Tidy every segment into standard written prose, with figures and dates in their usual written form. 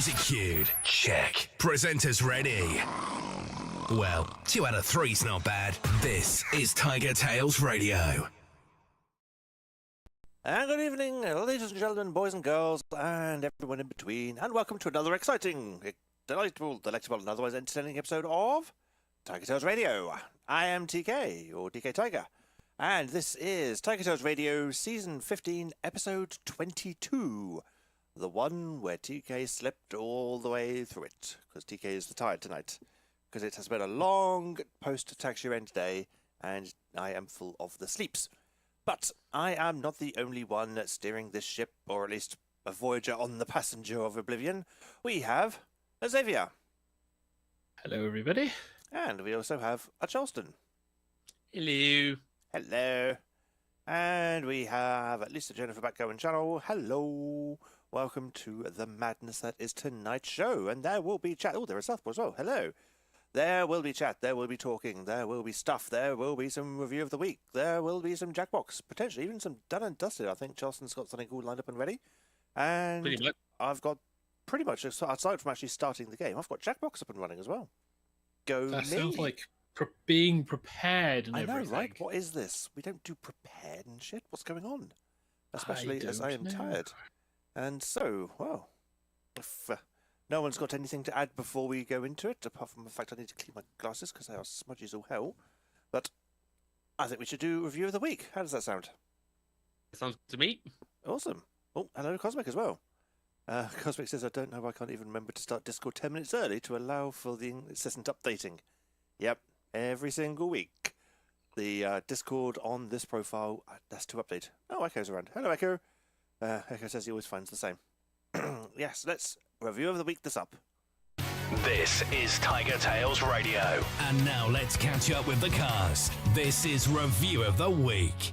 Music cued. Check. Presenters ready. Well, 2 out of 3's not bad. This is TigerTails Radio. And good evening, ladies and gentlemen, boys and girls, and everyone in between, and welcome to another exciting, delightful, delectable, and otherwise entertaining episode of TigerTails Radio. I am TK, or TK Tiger, and this is TigerTails Radio Season 15, Episode 22, the one where TK slept all the way through it, because TK is tired tonight, because it has been a long post-tax year end day, and I am full of the sleeps. But I am not the only one steering this ship, or at least a voyager on the passenger of Oblivion. We have Xavier. Hello, everybody. And we also have a Charleston. Hello. Hello. And we have at least a Jennifer Backgo and Channel. Hello. Welcome to the madness that is tonight's show. And there will be chat. Oh, there is Southpaw as well. Hello. There will be chat, there will be talking, there will be stuff, there will be some review of the week, there will be some Jackbox, potentially even some done and dusted. I think Charleston's got something cool lined up and ready. And I've got pretty much, aside from actually starting the game, I've got Jackbox up and running as well. That sounds like being prepared and everything. I know, right? What is this? We don't do prepared and shit. What's going on? Especially as I am tired. And so, well, if... no one's got anything to add before we go into it, apart from the fact I need to clean my glasses because they are smudgy as all hell. But I think we should do review of the week. How does that sound? Sounds to me. Awesome. Oh, hello, Cosmic as well. Cosmic says, I don't know, I can't even remember to start Discord 10 minutes early to allow for the incessant updating. Yep, every single week. The Discord on this profile has to update. Oh, Echo's around. Hello, Echo. Echo says he always finds the same. Yes, let's... review of the week this up. This is TigerTails Radio. And now let's catch up with the cast. This is Review of the Week.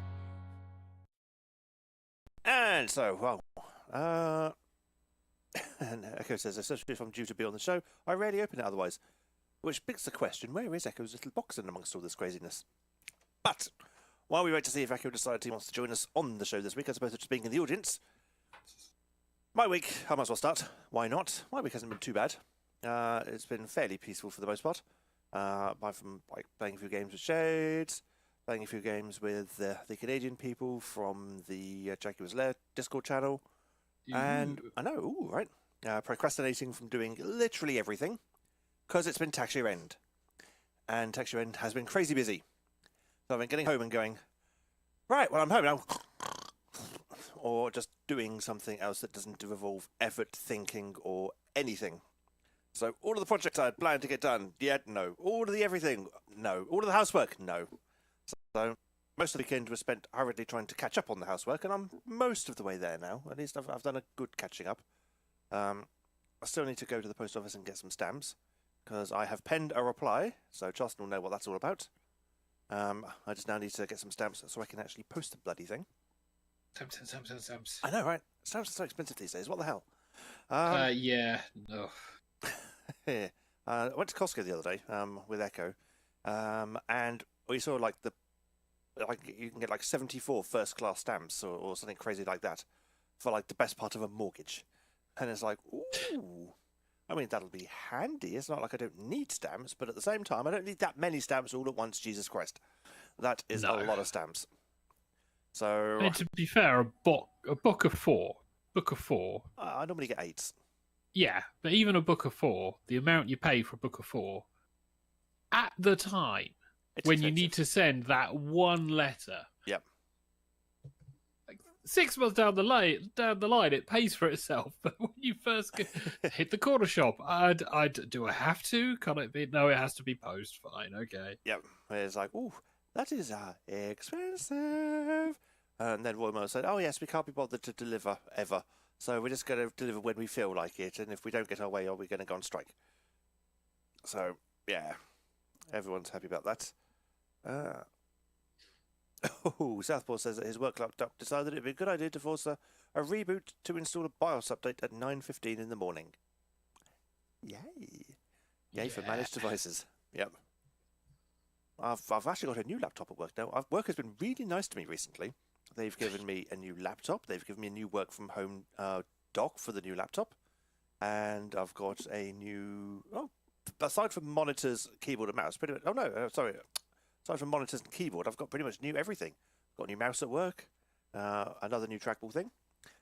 And so, well, and Echo says, especially if I'm due to be on the show, I rarely open it otherwise. Which begs the question, where is Echo's little box in amongst all this craziness? But, while we wait to see if Echo decides he wants to join us on the show this week, as opposed to just being in the audience, my week, I might as well start. Why not? My week hasn't been too bad. It's been fairly peaceful for the most part. Apart from playing a few games with Shades, playing a few games with the Canadian people from the Jaguar's Lair Discord channel. And I know, ooh, right. Procrastinating from doing literally everything because it's been tax year end. And tax year end has been crazy busy. So I've been getting home and going, right, well, I'm home now. Or just doing something else that doesn't involve effort, thinking, or anything. So all of the projects I had planned to get done, no. All of the everything, no. All of the housework, no. So most of the weekend was spent hurriedly trying to catch up on the housework, and I'm most of the way there now. At least I've done a good catching up. I still need to go to the post office and get some stamps, because I have penned a reply, so Charleston will know what that's all about. I just now need to get some stamps so I can actually post the bloody thing. Stamps. I know, right? Stamps are so expensive these days. What the hell? Yeah, no. Yeah. I went to Costco the other day with Echo, and we saw you can get 74 first-class stamps or something crazy like that for the best part of a mortgage, and it's like, ooh. I mean, that'll be handy. It's not like I don't need stamps, but at the same time, I don't need that many stamps all at once. Jesus Christ, that is a lot of stamps. So, I mean, to be fair, a book of four. I normally get 8. Yeah, but even a book of 4, the amount you pay for a book of 4, at the time, it's when expensive. You need to send that one letter. Yep. 6 months down the line, it pays for itself. But when you first hit the corner shop, do I have to? Can it be? No, it has to be post. Fine, okay. Yep. It's like, ooh. That is expensive. And then Roymo said, oh, yes, we can't be bothered to deliver ever. So we're just going to deliver when we feel like it. And if we don't get our way, are we going to go on strike? So, yeah. Everyone's happy about that. Southpaw says that his work laptop decided it would be a good idea to force a reboot to install a BIOS update at 9:15 in the morning. Yay. Yay for managed devices. Yep. I've actually got a new laptop at work now. Work has been really nice to me recently. They've given me a new laptop. They've given me a new work from home dock for the new laptop. and I've got a new. Oh, aside from monitors, keyboard, and mouse, pretty much. Oh no, sorry. Aside from monitors and keyboard, I've got pretty much new everything. Got a new mouse at work, another new trackball thing,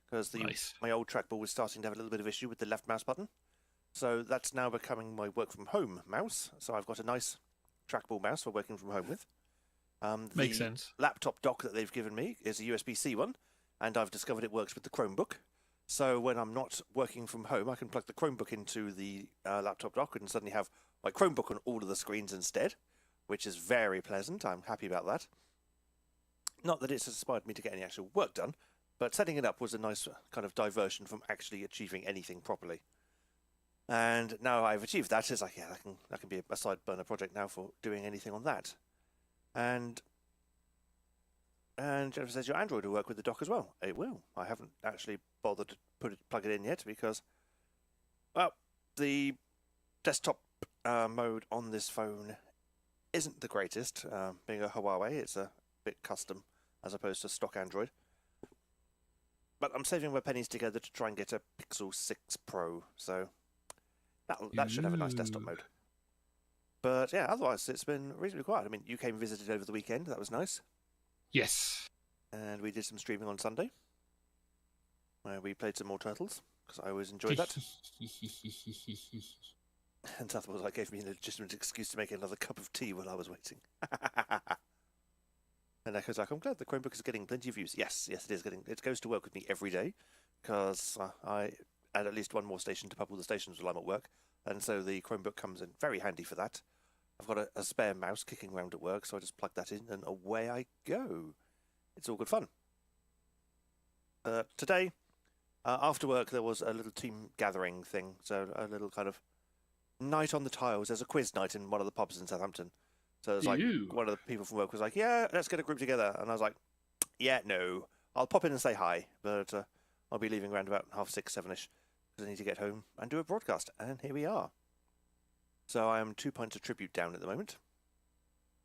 because my old trackball was starting to have a little bit of issue with the left mouse button. So that's now becoming my work from home mouse. So I've got a nice trackball mouse for working from home with. Makes sense. Laptop dock that they've given me is a USB-C one, and I've discovered it works with the Chromebook. So when I'm not working from home, I can plug the Chromebook into the laptop dock and suddenly have my Chromebook on all of the screens instead, which is very pleasant. I'm happy about that. Not that it's inspired me to get any actual work done, but setting it up was a nice kind of diversion from actually achieving anything properly. And now I've achieved that, it's like, yeah, that can be a side burner project now for doing anything on that. And Jennifer says your Android will work with the dock as well. It will. I haven't actually bothered to plug it in yet because, well, the desktop mode on this phone isn't the greatest. Being a Huawei, it's a bit custom as opposed to stock Android. But I'm saving my pennies together to try and get a Pixel 6 Pro, so that should have a nice desktop mode. But yeah, otherwise it's been reasonably quiet. I mean, you came and visited over the weekend. That was nice. Yes. And we did some streaming on Sunday, where we played some more Turtles, because I always enjoyed that. And that was like gave me a legitimate excuse to make another cup of tea while I was waiting. And Echo's like, I'm glad the Chromebook is getting plenty of views. Yes, it is getting. It goes to work with me every day, because I add at least one more station to couple the stations while I'm at work, and so the Chromebook comes in very handy for that. I've got a spare mouse kicking around at work, so I just plug that in, and away I go. It's all good fun. Today, after work, there was a little team gathering thing, so a little kind of night on the tiles. There's a quiz night in one of the pubs in Southampton. So it's like one of the people from work was like, yeah, let's get a group together. And I was like, yeah, no. I'll pop in and say hi, but I'll be leaving around about 6:30, 7ish, because I need to get home and do a broadcast. And here we are. So I am 2 pints of Tribute down at the moment,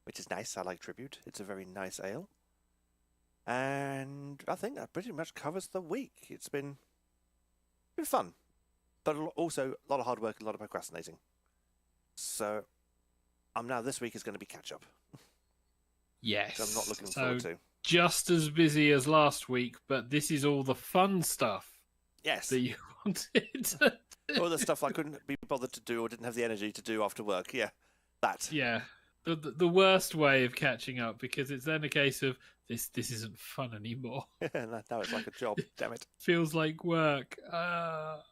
which is nice. I like Tribute. It's a very nice ale. And I think that pretty much covers the week. It's been fun, but also a lot of hard work, a lot of procrastinating. So this week is going to be catch up. Yes. Which I'm not looking forward to. Just as busy as last week, but this is all the fun stuff. Yes. That you wanted. All the stuff I couldn't be bothered to do or didn't have the energy to do after work. Yeah, that. Yeah. The worst way of catching up, because it's then a case of this isn't fun anymore. Now it's like a job. Damn it. Feels like work. But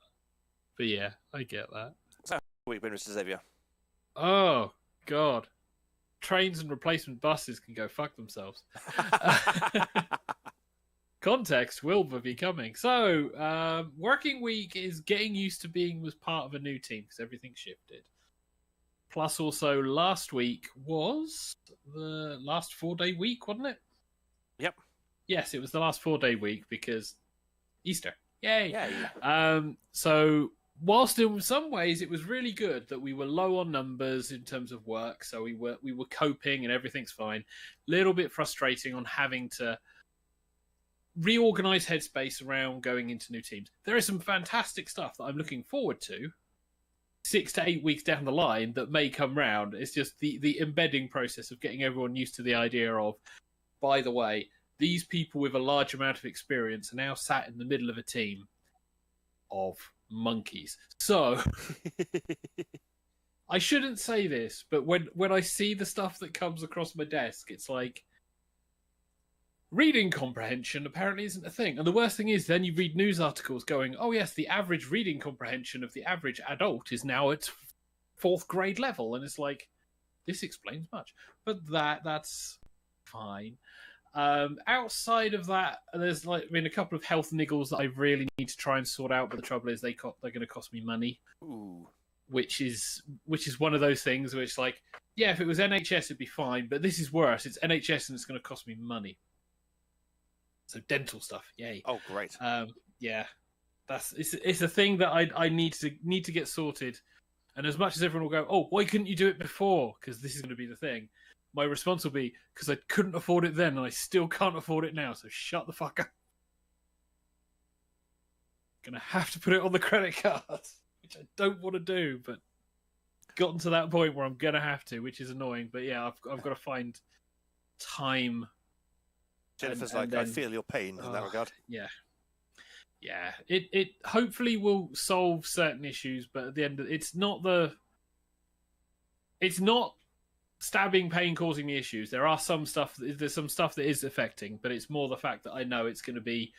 yeah, I get that. So, how have you been, Mr. Xavier? Oh God, trains and replacement buses can go fuck themselves. Context will be coming. So, working week is getting used to being was part of a new team because everything shifted. Plus, also last week was the last 4-day week, wasn't it? Yep. Yes, it was the last 4-day week because Easter. Yay! Yay. So, whilst in some ways it was really good that we were low on numbers in terms of work, so we were coping and everything's fine. Little bit frustrating on having to reorganize headspace around going into new teams. There is some fantastic stuff that I'm looking forward to 6 to 8 weeks down the line that may come round. It's just the embedding process of getting everyone used to the idea of, by the way, these people with a large amount of experience are now sat in the middle of a team of monkeys. So I shouldn't say this, but when I see the stuff that comes across my desk, it's like reading comprehension apparently isn't a thing. And the worst thing is then you read news articles going, oh yes, the average reading comprehension of the average adult is now at 4th grade level. And it's like, this explains much. But that's fine. Outside of that, there's a couple of health niggles that I really need to try and sort out. But the trouble is they're going to cost me money. Ooh. Which is one of those things which, like, yeah, if it was NHS, it'd be fine. But this is worse. It's NHS and it's going to cost me money. So dental stuff, yay! Oh, great. Yeah, it's a thing that I need to get sorted. And as much as everyone will go, oh, why couldn't you do it before? Because this is going to be the thing. My response will be, because I couldn't afford it then, and I still can't afford it now. So shut the fuck up. Gonna have to put it on the credit card. which I don't want to do, but gotten to that point where I'm gonna have to, which is annoying. But yeah, I've got to find time. Jennifer's I feel your pain in that regard. Yeah. It hopefully will solve certain issues, but at the end, it's not stabbing pain causing me issues. There's some stuff that is affecting, but it's more the fact that I know it's going to be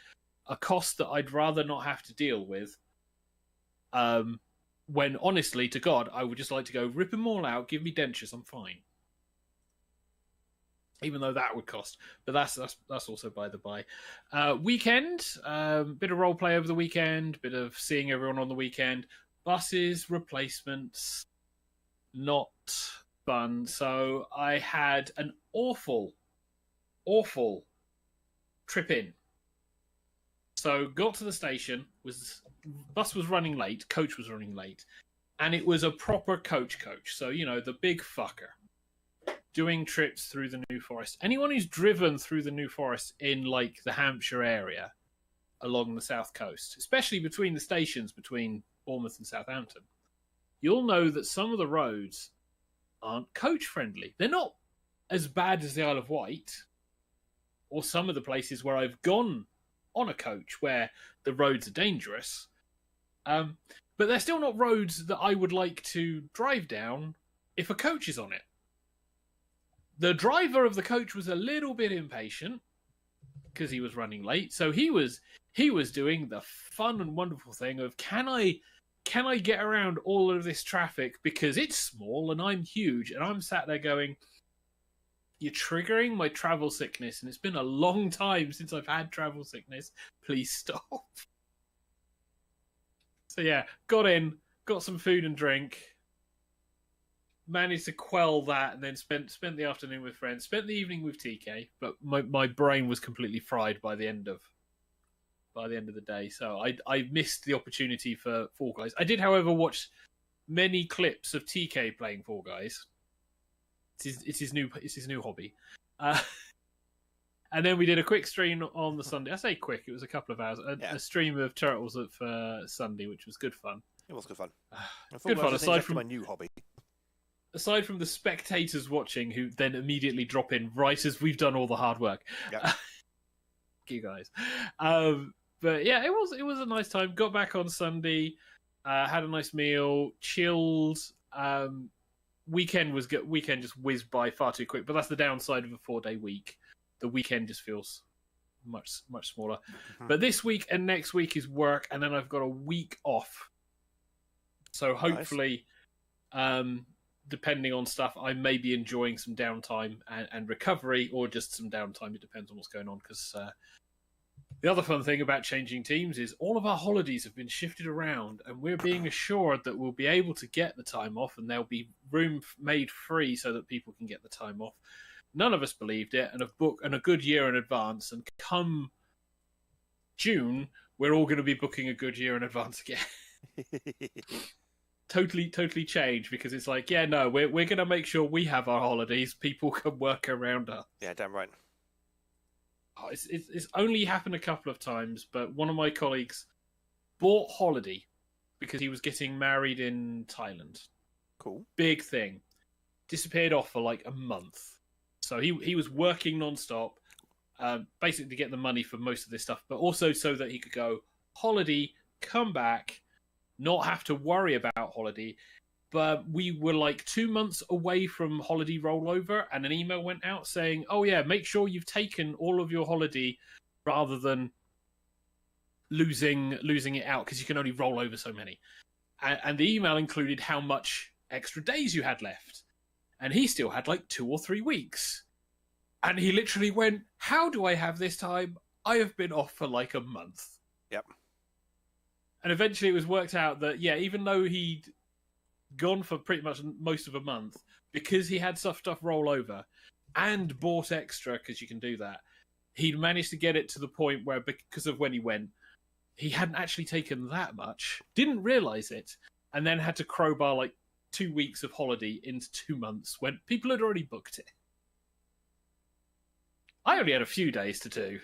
a cost that I'd rather not have to deal with. When honestly, to God, I would just like to go rip them all out, give me dentures, I'm fine. Even though that would cost, but that's also by the by. Weekend, bit of role play over the weekend, bit of seeing everyone on the weekend. Buses, replacements, not fun. So I had an awful trip in. So got to the station, bus was running late, coach was running late, and it was a proper coach. So, the big fucker doing trips through the New Forest. Anyone who's driven through the New Forest in like the Hampshire area along the south coast, especially between the stations between Bournemouth and Southampton, you'll know that some of the roads aren't coach friendly. They're not as bad as the Isle of Wight or some of the places where I've gone on a coach where the roads are dangerous. But they're still not roads that I would like to drive down if a coach is on it. The driver of the coach was a little bit impatient because he was running late. So he was doing the fun and wonderful thing of, can I get around all of this traffic because it's small and I'm huge, and I'm sat there going, you're triggering my travel sickness, and it's been a long time since I've had travel sickness. Please stop. So yeah, got in, got some food and drink, managed to quell that, and then spent the afternoon with friends, spent the evening with TK, but my brain was completely fried by the end of the day. So I missed the opportunity for Fall Guys. I did, however, watch many clips of TK playing Fall Guys. It's his new hobby. And then we did a quick stream on the Sunday. I say quick, it was a couple of hours. A stream of Turtles for Sunday, which was good fun. It was good fun. Good fun. Aside from my new hobby. Aside from the spectators watching, who then immediately drop in right as we've done all the hard work. Yeah. You guys. But yeah, it was a nice time. Got back on Sunday, had a nice meal, chilled. Weekend just whizzed by far too quick, but that's the downside of a 4-day week. The weekend just feels much smaller. Mm-hmm. But this week and next week is work, and then I've got a week off. So hopefully, depending on stuff, I may be enjoying some downtime and recovery, or just some downtime. It depends on what's going on, because the other fun thing about changing teams is all of our holidays have been shifted around, and we're being assured that we'll be able to get the time off, and there'll be room made free so that people can get the time off. None of us believed it, and have booked a good year in advance, and come June, we're all going to be booking a good year in advance again. Totally changed, because it's like, yeah, no, we're going to make sure we have our holidays. People can work around us. Yeah, damn right. Oh, it's only happened a couple of times, but one of my colleagues bought holiday because he was getting married in Thailand. Cool. Big thing. Disappeared off for like a month. So he was working non-stop, basically to get the money for most of this stuff, but also so that he could go holiday, come back, not have to worry about holiday. But we were like 2 months away from holiday rollover, and an email went out saying, oh yeah, make sure you've taken all of your holiday rather than losing it out, because you can only roll over so many. And the email included how much extra days you had left. And he still had like 2 or 3 weeks. And he literally went, how do I have this time? I have been off for like a month. Yep. And eventually it was worked out that, yeah, even though he'd gone for pretty much most of a month, because he had stuff roll over and bought extra, because you can do that, he'd managed to get it to the point where, because of when he went, he hadn't actually taken that much, didn't realise it, and then had to crowbar like 2 weeks of holiday into 2 months when people had already booked it. I only had a few days to do,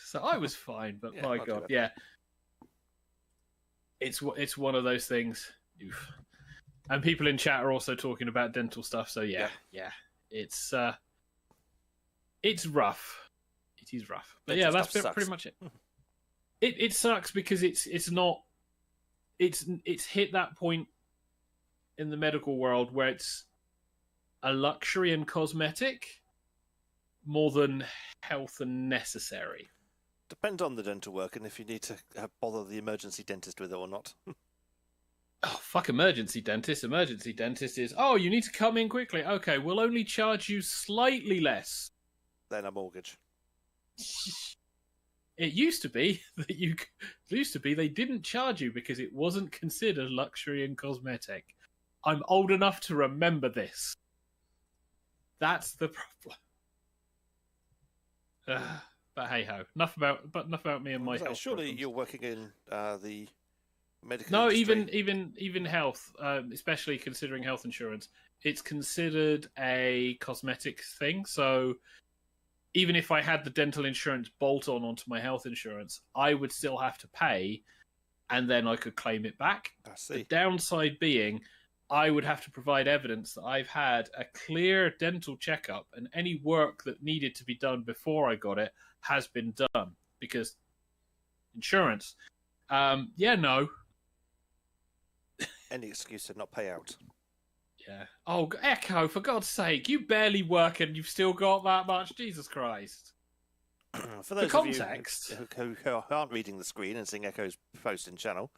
so I was fine, but yeah, my God, yeah. It's one of those things. Oof. And people in chat are also talking about dental stuff. So yeah. It's rough. It is rough. But Dental yeah, that's stuff pretty sucks. much it. It sucks because it's hit that point in the medical world where it's a luxury and cosmetic more than health and necessary. Depends on the dental work and if you need to bother the emergency dentist with it or not. Oh, fuck emergency dentist. Emergency dentist is, oh, you need to come in quickly. Okay, we'll only charge you slightly less Then a mortgage. It used to be that they didn't charge you because it wasn't considered luxury and cosmetic. I'm old enough to remember this. That's the problem. But hey ho, enough about me and my health. Surely problems. you're working in the medical No, industry. even health, especially considering health insurance, it's considered a cosmetic thing. So even if I had the dental insurance bolt onto my health insurance, I would still have to pay, and then I could claim it back. I see. The downside being, I would have to provide evidence that I've had a clear dental checkup, and any work that needed to be done before I got it has been done, because insurance. No. Any excuse to not pay out. Yeah. Oh, Echo, for God's sake, you barely work and you've still got that much. Jesus Christ. For those context. of you who aren't reading the screen and seeing Echo's post in channel,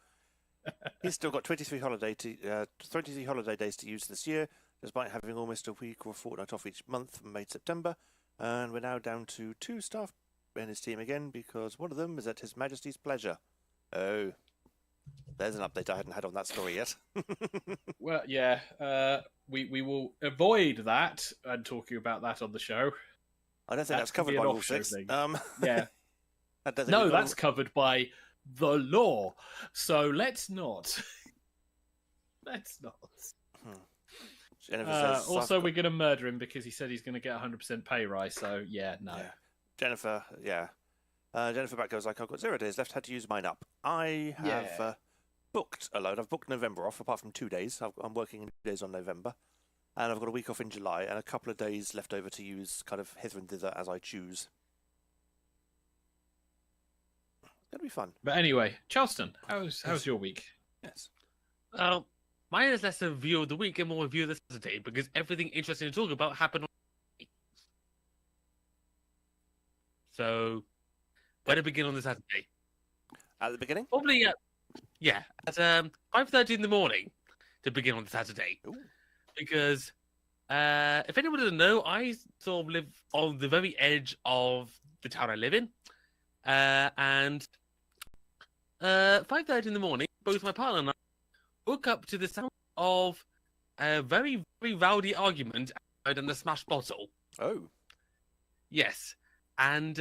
he's still got 23 holiday days to use this year, despite having almost a week or a fortnight off each month from May to September. And we're now down to 2 staff in his team again, because one of them is at His Majesty's pleasure. Oh, there's an update I hadn't had on that story yet. Well, yeah, we will avoid that and talking about that on the show. I don't think that's covered by Rule 6. Yeah. No, that's covered by the law. So let's not. Let's not. Jennifer says, also, we're going to murder him because he said he's going to get 100% pay rise. So, yeah, no. Yeah. Jennifer back goes like, I've got 0 days left, had to use mine up. I have booked a load. I've booked November off, apart from 2 days. I'm working 2 days on November. And I've got a week off in July and a couple of days left over to use kind of hither and thither as I choose. It's going to be fun. But anyway, Charleston, how's your week? Yes. Mine is less a view of the week and more a view of the Saturday, because everything interesting to talk about happened on. So, where to begin on the Saturday? At the beginning? Probably, at 5:30 in the morning to begin on the Saturday. Ooh. Because, if anyone doesn't know, I sort of live on the very edge of the town I live in. And 5:30 in the morning, both my partner and I woke up to the sound of a very, very rowdy argument outside on a smashed bottle. Oh. Yes. And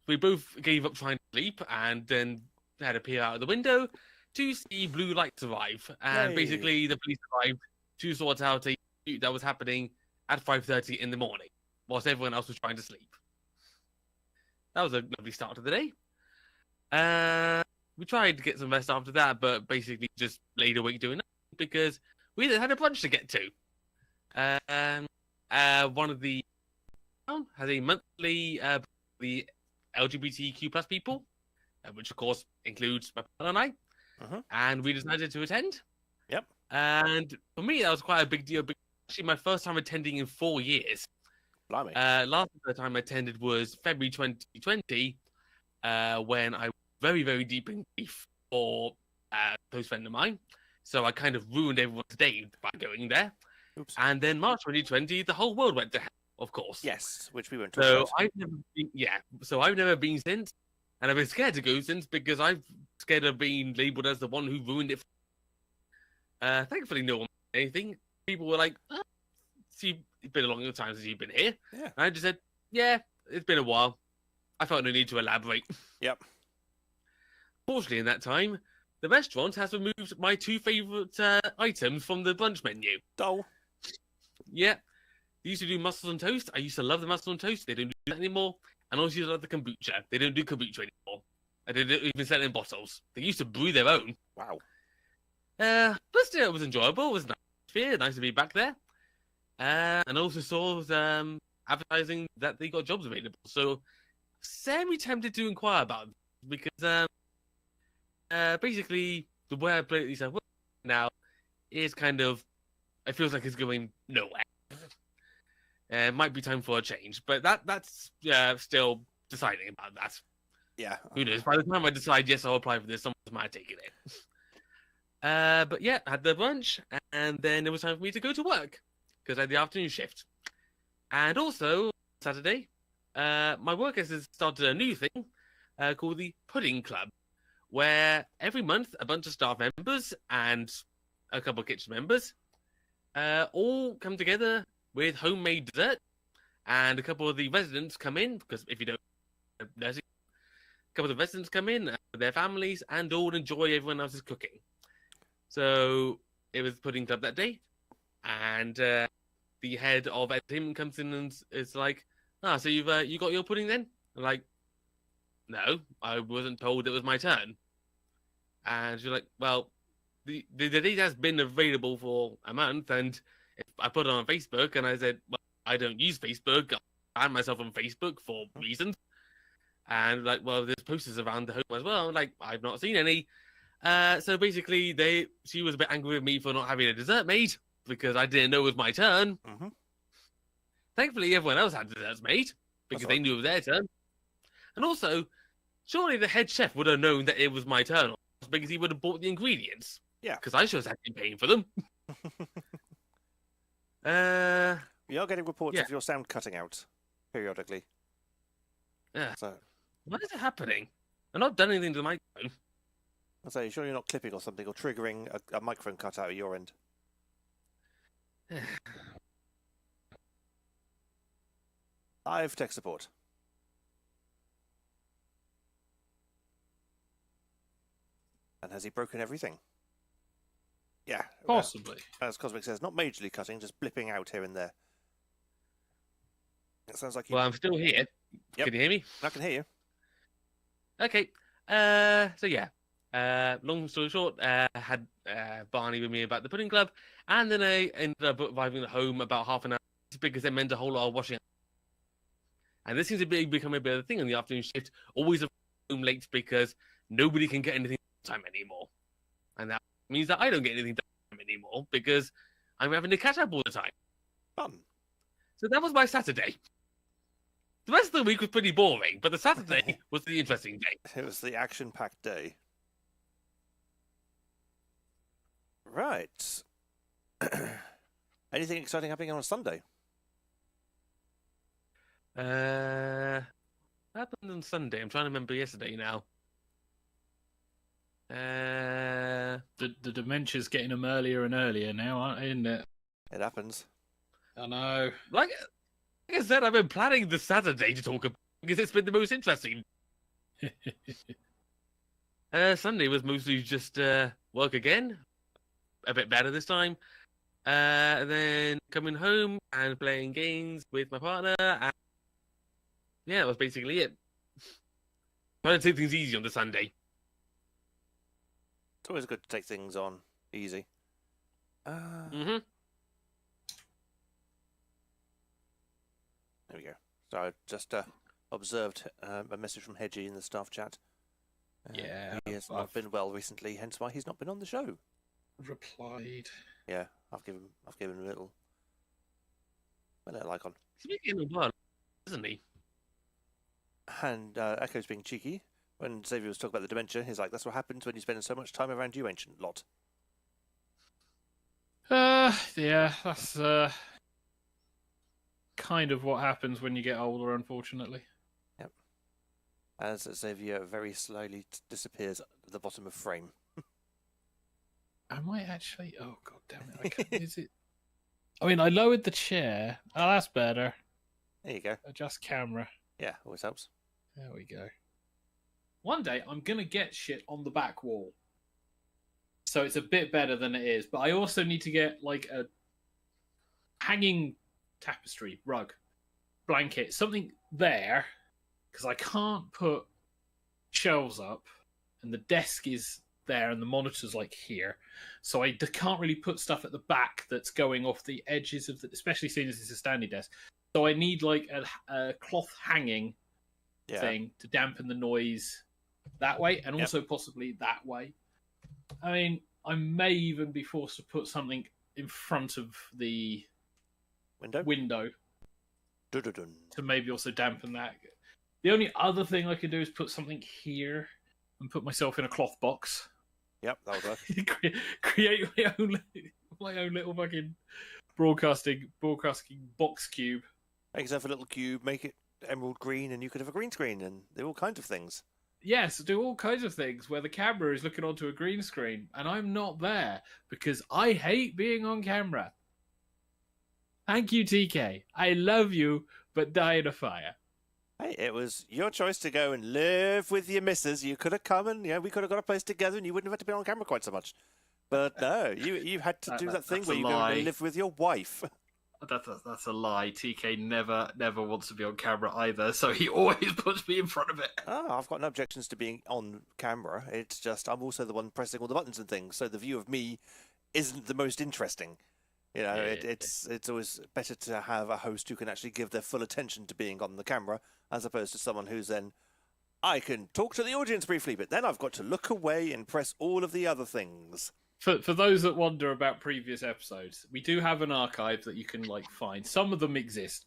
we both gave up trying to sleep and then had to peer out of the window to see blue lights arrive. And basically the police arrived to sort out a dispute that was happening at 5:30 in the morning, whilst everyone else was trying to sleep. That was a lovely start to the day. We tried to get some rest after that, but basically just laid awake doing that because we had a brunch to get to. One of the town has a monthly the LGBTQ plus people, which of course includes my partner and I, and we decided to attend. Yep. And for me, that was quite a big deal. Actually, my first time attending in 4 years. Blimey. Last time I attended was February 2020, when I was very, very deep in grief for a close friend of mine. So I kind of ruined everyone's day by going there. Oops. And then March 2020, the whole world went to hell, of course. Yes, which we won't talk about. I've never been since, and I've been scared to go since because I'm scared of being labelled as the one who ruined it. Thankfully, no one did anything. People were like, it's been a long time since you've been here. Yeah. And I just said, yeah, it's been a while. I felt no need to elaborate. Yep. Fortunately, in that time, the restaurant has removed my 2 favourite items from the brunch menu. Oh. Yeah. They used to do mussels on toast. I used to love the mussels on toast. They don't do that anymore. And I also used to love the kombucha. They don't do kombucha anymore. And they don't even sell it in bottles. They used to brew their own. Wow. But still, it was enjoyable. It was nice to be back there. And also saw advertising that they got jobs available. So, semi tempted to inquire about them because basically the way I play these now is kind of, it feels like it's going nowhere. Might be time for a change, but that's still deciding about that. Yeah. Who knows? By the time I decide, yes, I'll apply for this, someone might take it in. But yeah, had the lunch, and then it was time for me to go to work because I had the afternoon shift. And also, Saturday, my work has started a new thing called the Pudding Club, where every month a bunch of staff members and a couple of kitchen members all come together with homemade dessert, and a couple of the residents come in, because if you don't know nursing, a couple of the residents come in with their families and all enjoy everyone else's cooking. So it was Pudding Club that day, and the head of entertainment comes in and is like, so you got your pudding then? I'm like, no, I wasn't told it was my turn. And she's like, well, the date has been available for a month, and I put it on Facebook, and I said, well, I don't use Facebook. I banned myself on Facebook for reasons. And like, well, there's posters around the home as well. I'm like, I've not seen any. So basically, she was a bit angry with me for not having a dessert made because I didn't know it was my turn. Mm-hmm. Thankfully, everyone else had desserts made because they knew it was their turn. And also, surely the head chef would have known that it was my turn because he would have bought the ingredients. Yeah. Because I should have been paying for them. We are getting reports of your sound cutting out periodically. Yeah. So, what is happening? I've not done anything to the microphone. I'll say, sure you're not clipping or something or triggering a microphone cutout at your end. Live tech support. And has he broken everything? Yeah. Possibly. As Cosmic says, not majorly cutting, just blipping out here and there. It sounds like Well, I'm still here. Yep. Can you hear me? I can hear you. Okay. So yeah. Long story short, I had Barney with me about the Pudding Club, and then I ended up arriving at home about half an hour because it meant a whole lot of washing. And this seems to become a bit of a thing on the afternoon shift. Always home late because nobody can get anything time anymore, and that means that I don't get anything done anymore because I'm having to catch up all the time. Fun. So that was my Saturday. The rest of the week was pretty boring, but the Saturday was the interesting day. It was the action-packed day. Right. Anything exciting happening on a Sunday? What happened on Sunday? I'm trying to remember yesterday now. The dementia's getting them earlier and earlier now, isn't it? It happens. I know. Like I said, I've been planning the Saturday to talk about because it's been the most interesting. Sunday was mostly just work again, a bit better this time. And then coming home and playing games with my partner. And yeah, that was basically it. Trying to take things easy on the Sunday. It's always good to take things on easy. Mm-hmm. There we go. So I just observed a message from Hedgie in the staff chat. Yeah, he has not been well recently, hence why he's not been on the show. Replied. Yeah, I've given him a little icon. He's been getting well, isn't he? And Echo's being cheeky. When Xavier was talking about the dementia, he's like, "That's what happens when you spend so much time around you, ancient lot." Yeah, that's kind of what happens when you get older, unfortunately. Yep. As Xavier very slowly disappears at the bottom of frame. I might actually. Oh god damn it! I can't, is it? I mean, I lowered the chair. Oh, that's better. There you go. Adjust camera. Yeah, always helps. There we go. One day I'm gonna get shit on the back wall, so it's a bit better than it is. But I also need to get like a hanging tapestry, rug, blanket, something there, because I can't put shelves up, and the desk is there, and the monitor's like here. So I can't really put stuff at the back that's going off the edges of the, especially seeing as it's a standing desk. So I need like a cloth hanging thing to dampen the noise that way, and also possibly that way. I mean, I may even be forced to put something in front of the window to maybe also dampen that. The only other thing I could do is put something here and put myself in a cloth box. Yep, that would work. Create my own little fucking broadcasting box cube. Make yourself a little cube, make it emerald green, and you could have a green screen, and do all kinds of things. Yes, do all kinds of things where the camera is looking onto a green screen, and I'm not there because I hate being on camera. Thank you, TK. I love you, but die in a fire. Hey, it was your choice to go and live with your missus. You could have come and we could have got a place together, and you wouldn't have had to be on camera quite so much. But no, you had to do that thing where you go and live with your wife. That's a lie. TK never wants to be on camera either, so he always puts me in front of it. Oh, I've got no objections to being on camera. It's just I'm also the one pressing all the buttons and things, so the view of me isn't the most interesting. You know, it's always better to have a host who can actually give their full attention to being on the camera, as opposed to someone who's then, I can talk to the audience briefly, but then I've got to look away and press all of the other things. For those that wonder about previous episodes, we do have an archive that you can find. Some of them exist.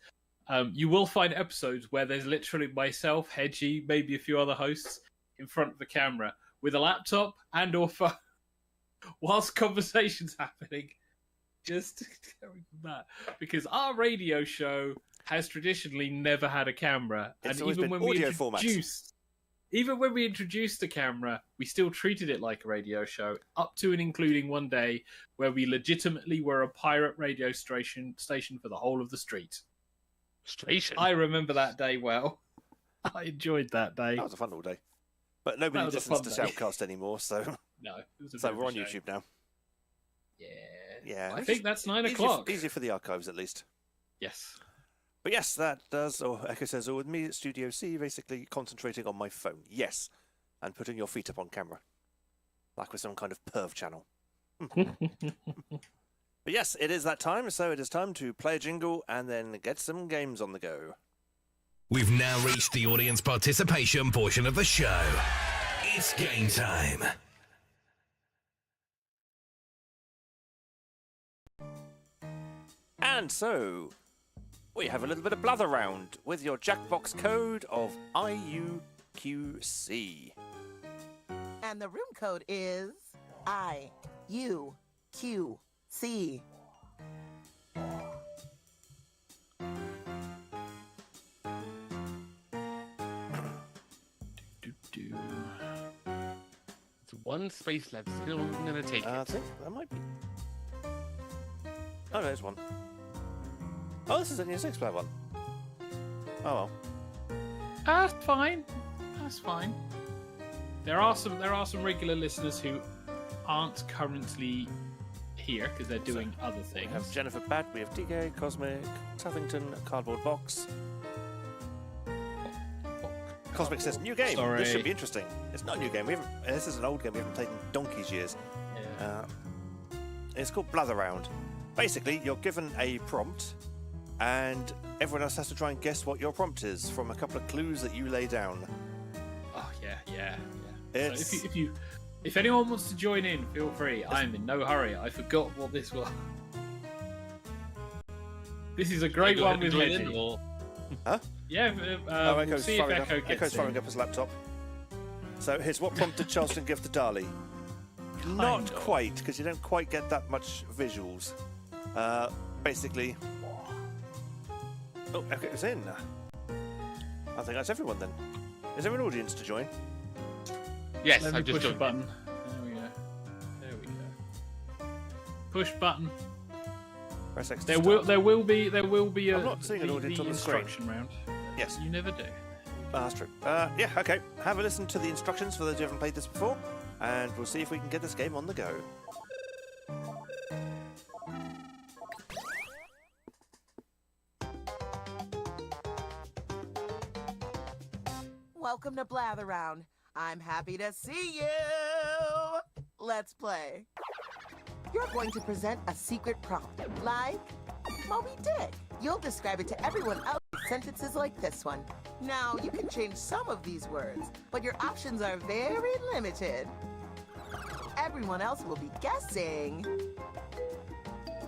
You will find episodes where there's literally myself, Hedgie, maybe a few other hosts in front of the camera with a laptop and or phone whilst conversations happening. Just going from that, because our radio show has traditionally never had a camera, It's and even when we introduced the camera, we still treated it like a radio show, up to and including one day where we legitimately were a pirate radio station for the whole of the street. I remember that day well. I enjoyed that day. That was a fun all day, but nobody listens to Shoutcast anymore, so no, it was so we're on YouTube now. I think that's 9 o'clock. Easier for the archives, at least. Yes. But yes, that does, or Echo says, or with me at Studio C, basically concentrating on my phone. Yes. And putting your feet up on camera. Like with some kind of perv channel. But yes, it is that time, so it is time to play a jingle and then get some games on the go. We've now reached the audience participation portion of the show. It's game time. And so, we have a little bit of blather round with your Jackbox code of IUQC. And the room code is IUQC. It's one space left. Still going to take I it. think that might be. Oh, there's one. Oh, this is only a 6-player one. Oh well. That's fine. That's fine. There are some regular listeners who aren't currently here because they're doing other things. We have Jennifer Bad, we have DK, Cosmic, Southington, Cardboard Box. Cosmic says, new game. Sorry. This should be interesting. It's not a new game. This is an old game we haven't played in donkey's years. Yeah. It's called Blather Round. Basically, you're given a prompt, and everyone else has to try and guess what your prompt is from a couple of clues that you lay down. Oh yeah. It's... So if anyone wants to join in, feel free. I'm in no hurry. I forgot what this was. This is a great one with Hedgie. Huh? Yeah. We'll see if Echo gets Echo's firing up his laptop. So here's what prompt did Charleston give to Dali? Not quite, because you don't quite get that much visuals. Basically... Oh, Echo's in. I think that's everyone then. Is there an audience to join? Yes, Let me I've just push a done. button. There we go. Push button. Press X to There start. will be a I'm not seeing an audience on the screen. instruction round. Yes. You never do. That's true. Yeah, okay. Have a listen to the instructions for those who haven't played this before, and we'll see if we can get this game on the go. Welcome to Blather Round. I'm happy to see you. Let's play. You're going to present a secret prompt, like Moby Dick. You'll describe it to everyone else with sentences like this one. Now, you can change some of these words, but your options are very limited. Everyone else will be guessing,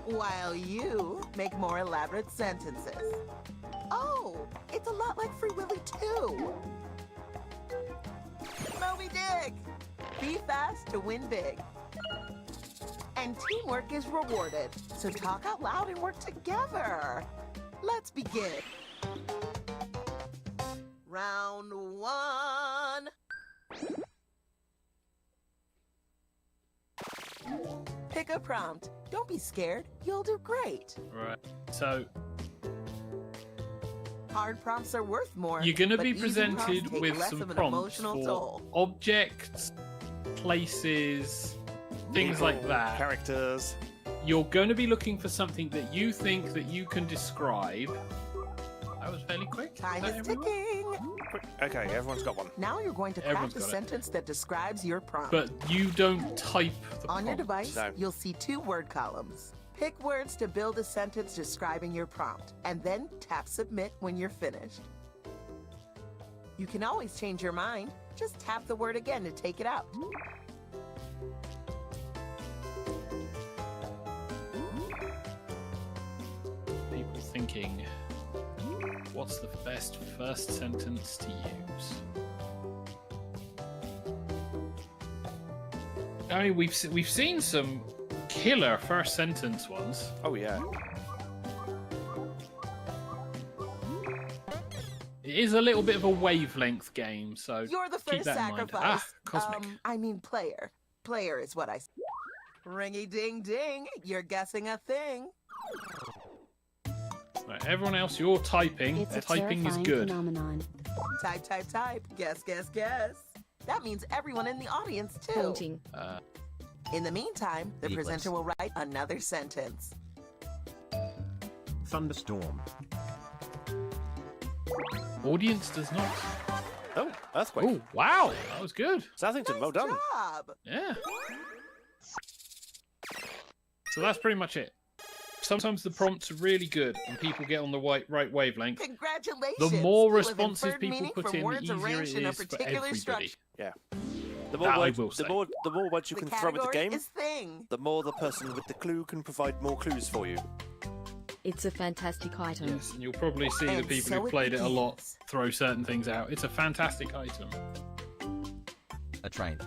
while you make more elaborate sentences. Oh, it's a lot like Free Willy 2. Moby Dick! Be fast to win big. And teamwork is rewarded, so talk out loud and work together. Let's begin. Round 1. Pick a prompt. Don't be scared. You'll do great. Right. So Hard prompts are worth more. you're going to but be easy presented prompts take with less some of an prompts emotional for toll. objects, places, things like People, that. Characters. You're going to be looking for something that you think that you can describe. That was fairly quick. Time Is that is everyone? ticking. Okay, everyone's got one. Now you're going to Everyone's craft a got it. sentence that describes your prompt. But you don't type the On your prompt. device, No. you'll see 2 word columns. Pick words to build a sentence describing your prompt, and then tap submit when you're finished. You can always change your mind. Just tap the word again to take it out. People thinking, what's the best first sentence to use? I mean, we've seen some killer first sentence ones. Oh, yeah. It is a little bit of a wavelength game, so You're the keep first that in mind. sacrifice. Cosmic. I mean player. Player is what I said. Ringy ding ding, you're guessing a thing. Right, everyone else, you're typing. It's a Typing is terrifying good. phenomenon. Type, type, type. Guess, guess, guess. That means everyone in the audience, too. Pointing. In the meantime, the Equals. presenter will write another sentence. Thunderstorm. Audience does not. Oh, earthquake. Oh, wow, that was good. Southampton, well done. Job. Yeah. So that's pretty much it. Sometimes the prompts are really good and people get on the right wavelength. Congratulations. The more You have responses inferred people meaning put from in, the words easier it arranged in a is for particular everybody. structure. Yeah. The That I words, will say. the more words you The can throw at the category game, is thing. the more the person with the clue can provide more clues for you. It's a fantastic item. Yes, and you'll probably see the And people so who it played it a lot begins. throw certain things out. It's a fantastic item. A train.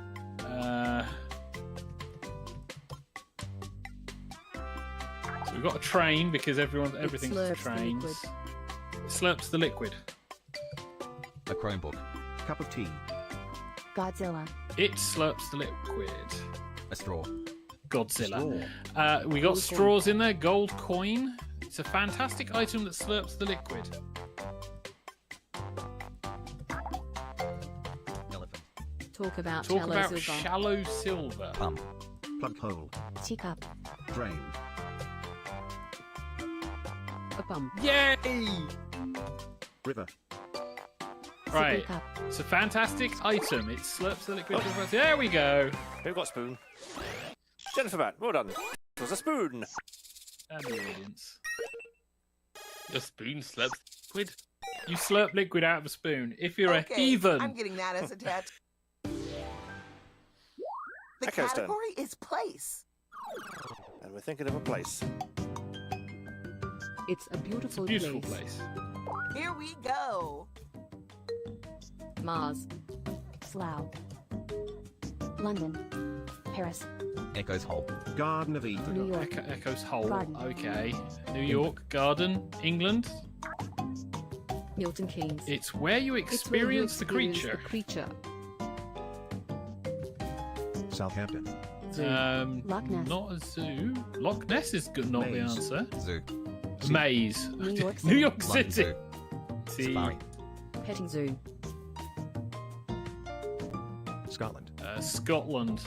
So we've got a train because everything's slurps the trains. liquid. Slurps the liquid. A Chromebook. Cup of tea. Godzilla. It slurps the liquid. A straw. Godzilla. Straw. We got Gold straws in there. Gold coin. It's a fantastic item that slurps the liquid. Elephant. Talk about Talk shallow about silver. shallow silver. Pump. Plug hole. Teacup. Drain. A bump. Yay! River. Right. Sippy cup. It's a fantastic item. It slurps the liquid. There we go. Who got spoon? Jennifer Matt, well done. It was a spoon. And the audience. The spoon slurps liquid. You slurp liquid out of a spoon. If you're Okay, a heathen. I'm getting that as a tattoo. The Echo's turn. category is place. And we're thinking of a place. It's a beautiful, Beautiful place. Here we go. Mars. Slough. London. Paris. Echo's hole. Garden of Eden. New York. Echo's Hole. Garden. Okay. New York. Garden. England. Milton Keynes. It's where you It's where you experience the experience creature. The creature. Southampton. Zoo. Loch Ness. Not a zoo. Loch Ness is good, not the Maze. answer. Zoo. Maze. New York New City. York London City. Zoo. See, Safari. Petting zoo. Scotland. Scotland.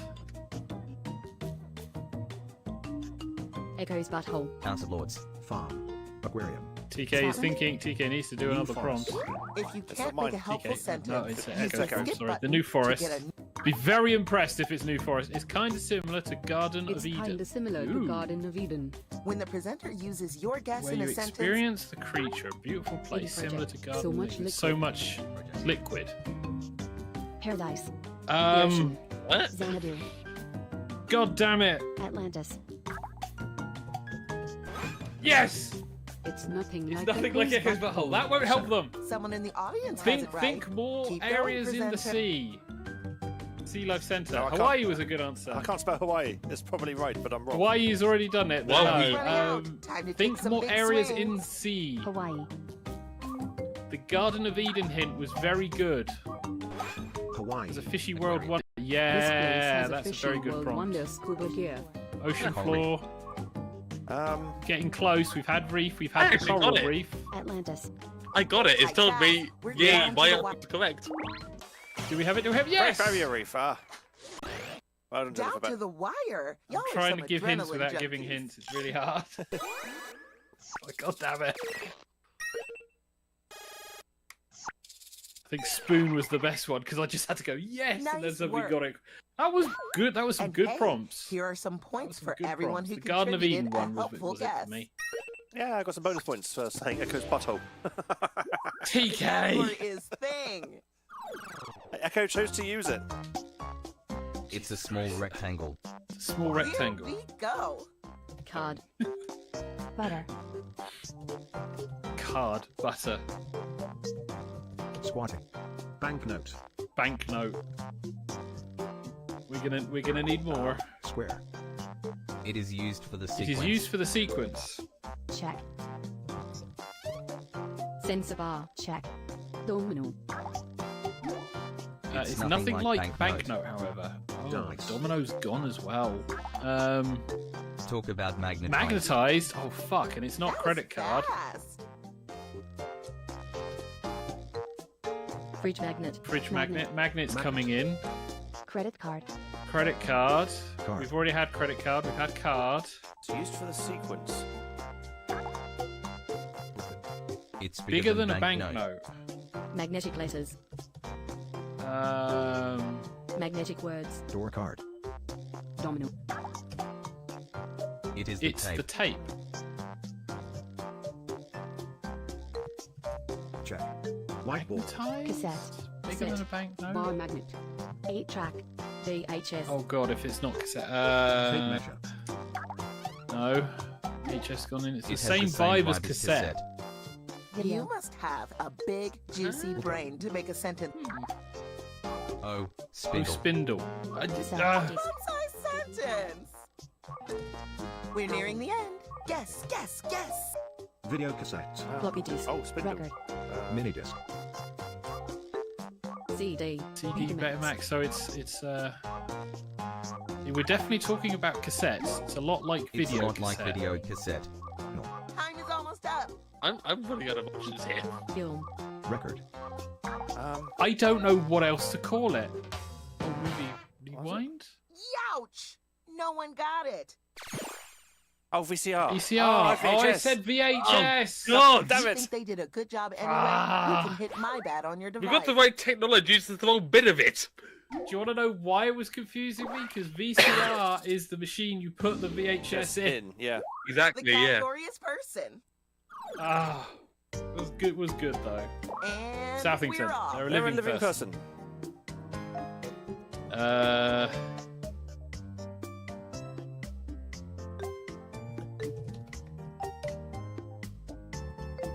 Echo's butthole. House of Lords. Farm. Aquarium. TK is thinking. TK needs to do another prompt. If you It's can't not make a mine. helpful TK. sentence, No, it's use Echo the prompt. skip Sorry, the button New to Forest. get a Be very impressed if it's New Forest. It's kind of similar to Garden It's of Eden. kinda similar Ooh. to Garden of Eden. When the presenter uses your guess Where in you a sentence, experience the creature, a beautiful place project. similar to Garden So of much Eden. liquid. So much liquid. Paradise. The ocean. What? Xanadu. God damn it! Atlantis. Yes! It's nothing It's like nothing like Echo's butthole. That won't help them. someone in the audience has Think, it right. think more Keep going, areas in the presenter. sea. Sea Life Centre. No, I can't- Hawaii was a good answer. I can't spell Hawaii. It's probably right, but I'm wrong. Hawaii's already done it. Wow. No, Running out. Time to take think some more big areas swings. in sea. Hawaii. The Garden of Eden hint was very good. Hawaii. There's a fishy world Agreed. wonder. This place Yeah, has that's a official very good world prompt. wonder scuba gear. Ocean Coral floor. Um, Getting close. We've had reef. We've had the actually got coral it. reef. Atlantis. I got it. It's Like told that. me, We're yay, down to my the answer is correct. Do we have it? Do we have it? Great Yes! Barrier Reef. Well done, Down Jennifer. to the wire. I'm Y'all are trying some to give hints adrenaline without giving junkies. hints. It's really hard. Oh, God damn it. I think Spoon was the best one because I just had to go yes, and then Nice somebody work. got it. That was good. That was some And good hey, prompts. Here are some That was points some for good everyone prompts. who The Garden of Eden contributed a one was helpful it guess. for me. Yeah, I got some bonus points for saying Echo's butthole. TK. Category is thing. Echo chose to use it. It's a small rectangle. Small rectangle. Here we go. Card. Butter. Card. Butter. Squatting. Banknote. Banknote. We're gonna need more. Square. It is used for the It sequence. is used for the sequence. Check. Sense of R. Check. Domino. It's nothing like banknote, however. Oh, Dice. Domino's gone as well. Talk about magnetized. Magnetized. Oh fuck! And it's not That was credit card. fast. Fridge magnet. Fridge magnet. Magnet's coming in. Credit card. Credit card. Card. We've already had credit card. We've had card. It's used for the sequence. It's Bigger than a banknote. Magnetic letters. Magnetic words. Door card. Domino. It is the It's tape. the tape. Check. Whiteboard. Magnetized. Cassette. Bigger Cassette. than a banknote. Bar magnet. 8-track. VHS. Oh god, if it's not cassette. Tape measure. No. HS gone in. It's the It has same vibe as cassette. Video. You must have a big, juicy brain to make a sentence. Oh, Oh, spindle. spindle. Cassette. Concise sentence. We're nearing the end. Guess, guess, guess. Video cassette. Floppy disk. Oh, spindle. Record. Minidisc. CD. CD Betamax. So we're definitely talking about cassettes. It's a lot like It's video. not like cassette. video cassette. Time is almost up. I'm running out of options here. Film. Record. I don't know what else to call it. Oh, rewind? Youch! No one got it. Oh, VCR. VCR. Oh, Oh, I VHS. said VHS. God, damn You it. think they did a good job anyway? Ah. You can hit my bad on your We've device. got the right technology, it's just the wrong bit of it. Do you want to know why it was confusing me? Because VCR is the machine you put the VHS in. Yeah. The Exactly, yeah. category is person. Ah, it was good though. And Southington. we're off. They're a They're a living living person.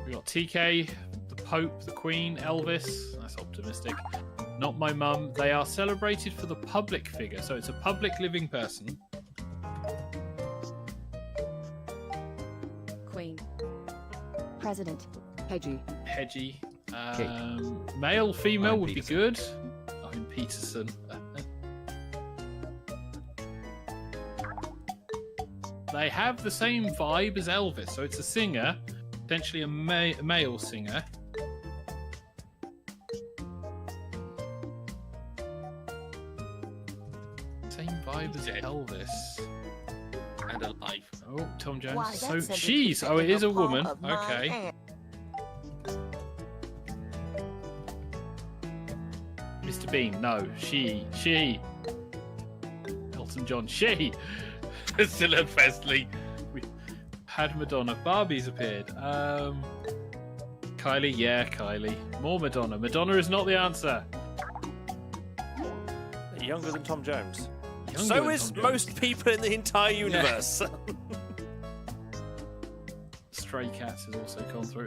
We got TK, the Pope, the Queen, Elvis. That's optimistic. Not my mum. They are celebrated for the public figure, so it's a public living person. Queen. President. Hedgie. Hedgie. Male, female Owen would Peterson. be good. Owen Peterson. They have the same vibe as Elvis, so it's a singer, potentially a male singer. Same vibe as Elvis. And alive. Oh, Tom Jones. Why, that So sentence she's. can Oh, fit it in is the a palm woman. of my Okay. hand. Mr. Bean, no. She. Elton John, she. Priscilla Presley. We had Madonna. Barbie's appeared. Kylie, yeah, Kylie. More Madonna. Madonna is not the answer. Younger than Tom Jones. Younger So than is Tom Jones. most people in the entire universe. Stray Cats has also gone through.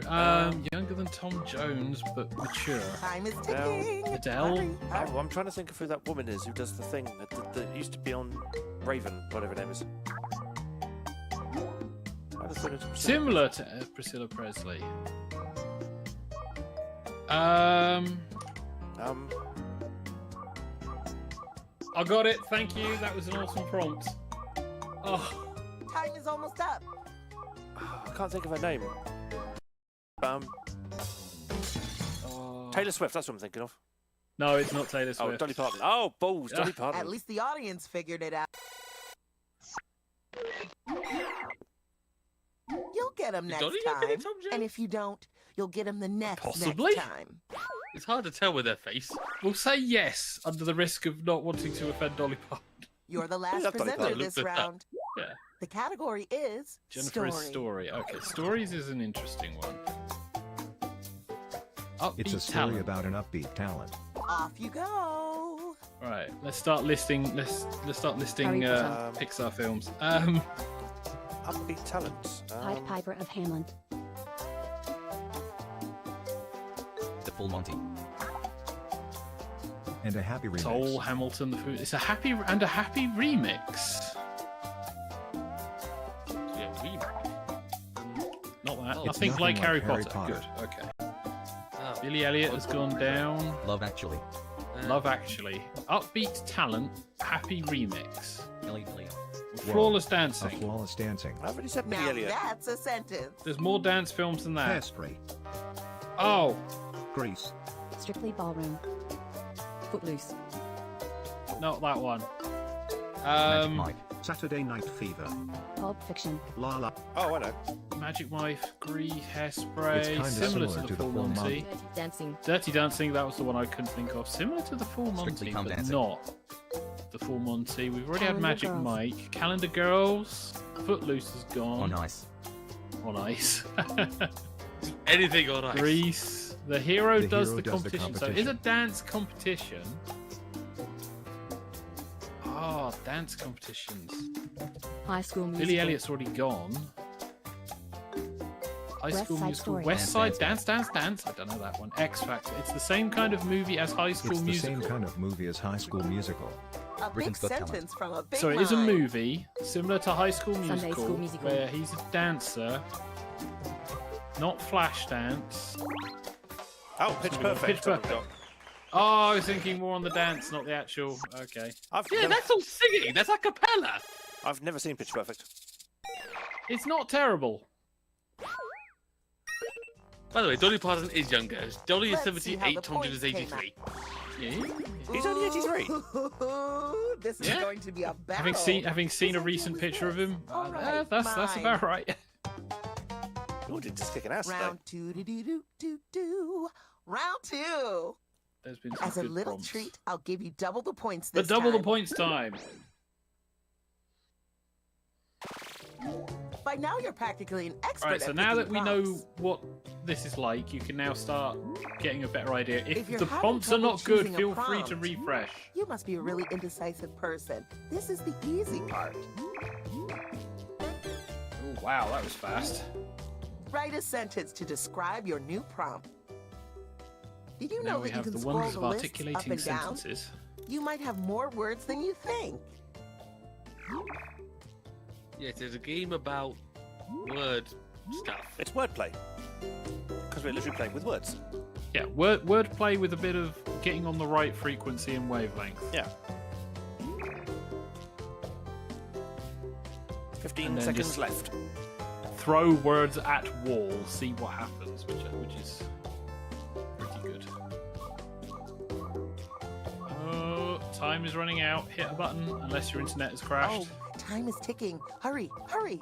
Younger than Tom Jones, but mature. Time is ticking. Adele? Hurry, hurry. I'm trying to think of who that woman is who does the thing that used to be on Raven, whatever her name is. I just thought it was Similar to Priscilla Presley. I got it. Thank you. That was an awesome prompt. Oh, Time is almost up. I can't think of her name. oh. Taylor Swift, that's what I'm thinking of. No, it's not Taylor Swift. Oh, Dolly Parton. Oh, balls, Dolly Parton. At least the audience figured it out. You'll get him next Dolly look at time. Tom Jones? And if you don't, you'll get him the next Possibly. time. It's hard to tell with their face. We'll say yes under the risk of not wanting to offend Dolly Parton. You're the last love Dolly presenter Parton. this Look at that. round. Yeah. The category is Jennifer's story. story. Okay, stories is an interesting one. Upbeat It's a story talent. about an upbeat talent. Off you go. Right, let's start listing. Let's start listing Harry Potter. Pixar films. Upbeat talent. Pied Piper of Hamelin. The Full Monty. And a happy remix. Soul Hamilton. The food. It's a happy remix. Yeah, we. Not that. I It's think nothing like like Harry Harry Potter. Potter. Good. Okay. Oh. Billy Elliot has gone down. Love Actually. Love Actually. Upbeat talent. Happy remix. Ellie Ellie. Flawless A dancing. flawless dancing. I've already said Billy Now Elliot. that's a sentence. There's more dance films than that. Hairspray. Oh, Grease. Strictly Ballroom. Footloose. not that one. Magic Mike. Saturday Night Fever. Pulp Fiction. La La. Oh, I know. Magic Wife, Grease, It's Hairspray, kinda similar similar to the Full Monty. Dirty Dancing. Dirty Dancing, that was the one I couldn't think of. Similar to the Full Strictly Monty, Come but Dancing. not the Full Monty. We've already had Calendar Magic Girls. Mike. Calendar Girls. Footloose is gone. On Ice. On ice. Anything on ice. Grease. The hero The does hero the does the competition. So is a dance competition. Oh, dance competitions. High School Musical. Billy Elliot's already gone. High West School Side Musical. Story. West Dance, Side Dance, Dance, Dance. I don't know that one. X Factor. It's the same kind of movie as High School It's the Musical. same kind of movie as High School Musical. A big Britain's Got Talent. sentence from a big So it is a mind. movie similar to High School Sunday Musical, School Musical. where he's a dancer, not Flashdance. Oh, Pitch So we got Perfect. Pitch Perfect. Oh, I was thinking more on the dance, not the actual. Okay. Yeah, that's all singing. That's a cappella. I've never seen Pitch Perfect. It's not terrible. By the way, Dolly Parton is younger. Dolly is Let's see how the 78, Tom Jones is points came 83. Yeah. He's only 83. Ooh, this is Yeah. going to be a battle. Having seen a recent picture of him, All right, that's mine. about right. Oh, did just kick an ass Round two, do do do do do. Round two. There's been some As a good little prompts. treat, I'll give you double the points But this double the time. points time. By now, you're practically an expert. Alright, so at now that picking we know prompts. what this is like, you can now start getting a better idea. If If you're the having prompts are trouble not good, choosing a feel free to prompt, refresh. You must be a really indecisive person. This is the easy part. Oh, wow, that was fast. Write a sentence to describe your new prompt. Did you Now know we that you have can the scroll wonders the of list up articulating and down? sentences. You might have more words than you think. Yes, there's a game about word stuff. It's wordplay. Because we're literally playing with words. Yeah, wordplay with a bit of getting on the right frequency and wavelength. Yeah. 15 And then seconds just- left. Throw words at wall, see what happens, which is pretty good. Time is running out. Hit a button unless your internet has crashed. Oh, time is ticking. Hurry, hurry.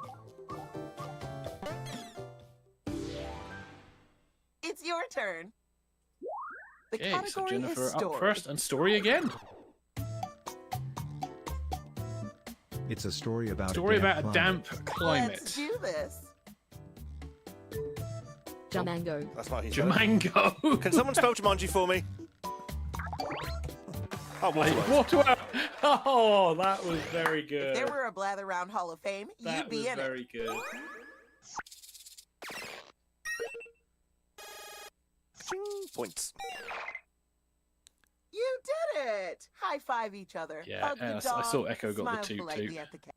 It's your turn. The Okay, so category Jennifer is up story. first, and story again. It's a story about Story a damp about a climate. damp climate. Let's do this. Jamango. That's not easy. Jamango. Can someone spell Jumanji for me? Oh, Waterworld. Oh, that was very If good. there were a Blather Round Hall of Fame, That you'd be was in it. very good. Points. You did it! High five each other. Yeah, Hug the I saw dog, Echo got the smile toot politely toot. at the cat.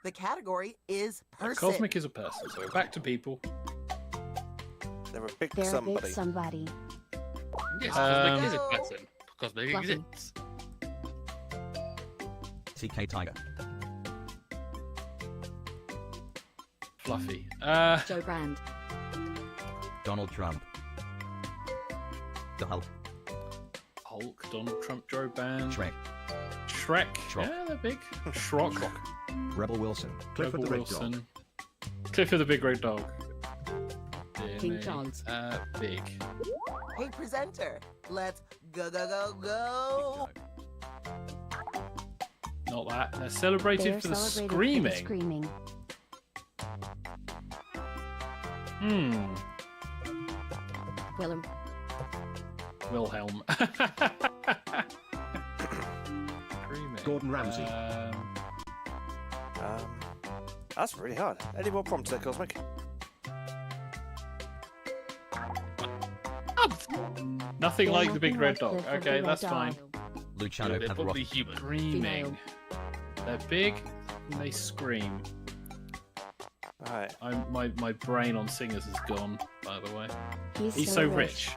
The category is person. Cosmic is a person, so we're back to people. They're a big They're a somebody. big somebody. Yes, Cosmic is a Go. person. Cosmic Fluffy. exists. TK Tiger. Fluffy. Joe Brand. Donald Trump. The Hulk. Hulk, Donald Trump, Joe Band, Shrek. Shrek. Shrock. Yeah, they're big. Shrock. Rebel Wilson. Clifford Rebel the Red Dog. Wilson. Clifford the Big Red Dog. Dear King me. Charles. Big. Hey, presenter. Let's go, go, go, go. Not that. They're celebrated They're for the celebrated screaming. For the screaming. Willem. Wilhelm. Screaming. Gordon Ramsay. That's really hard. Any more prompts there, Cosmic? Nothing like the Big Nothing Red like Dog. the Okay, Red that's Dog. fine. Luciano They're probably Pavarotti. human. Screaming. They're big and they scream. Alright. My brain on singers is gone, by the way. He's so rich.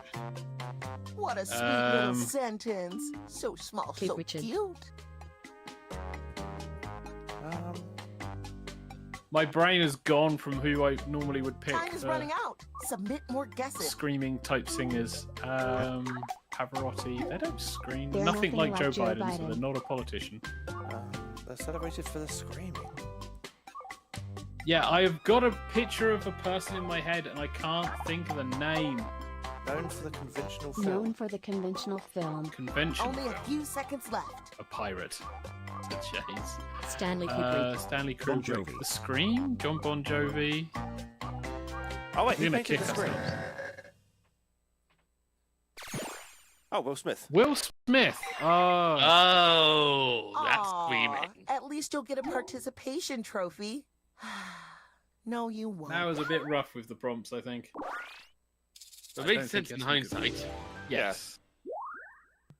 What a sweet little Um, sentence. So small, Kate so Richard. cute. My brain has gone from who I normally would pick. Time is running out. Submit more guesses. Screaming type singers. Pavarotti. They don't scream. They're Nothing like Joe Joe Biden, so Biden. they're not a politician. They're celebrated for the screaming. Yeah, I've got a picture of a person in my head and I can't think of the name. Known for the conventional film. Known for the conventional film. Convention. Only a film. few seconds left. A pirate. Jeez. Stanley Kubrick. Stanley Bon Kubrick. Jovi. The Scream. John Bon Jovi. Oh, wait, he We're gonna painted kick the screen. ourselves. Oh, Will Smith. Will Smith. Oh. Oh, that's Aw, screaming. At least you'll get a participation trophy. No, you won't. That was a bit rough with the prompts, I think. It I makes don't think sense in it's hindsight. Yes.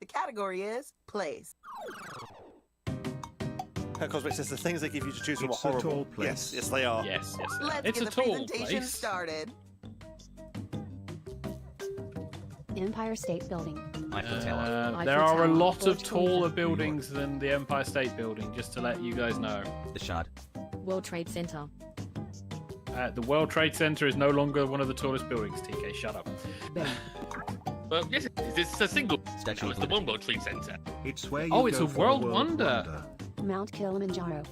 The category is plays. Cosmic says the things they give you to choose from are It's a horrible. tall place. Yes, yes, they are. Yes, yes. Let's It's get a the tall presentation place. started. Empire State Building. Eiffel Tower. Eiffel There are a Tower, lot of Burj taller Khalifa. buildings than the Empire State Building, just to let you guys know. The Shard. World Trade Center. The World Trade Center is no longer one of the tallest buildings. TK, shut up. Bay. Well, yes, it is. It's a single. Statue It's of the Liberty. One World Trade Center. It's where you Oh, it's go a for the world wonder. Mount Kilimanjaro.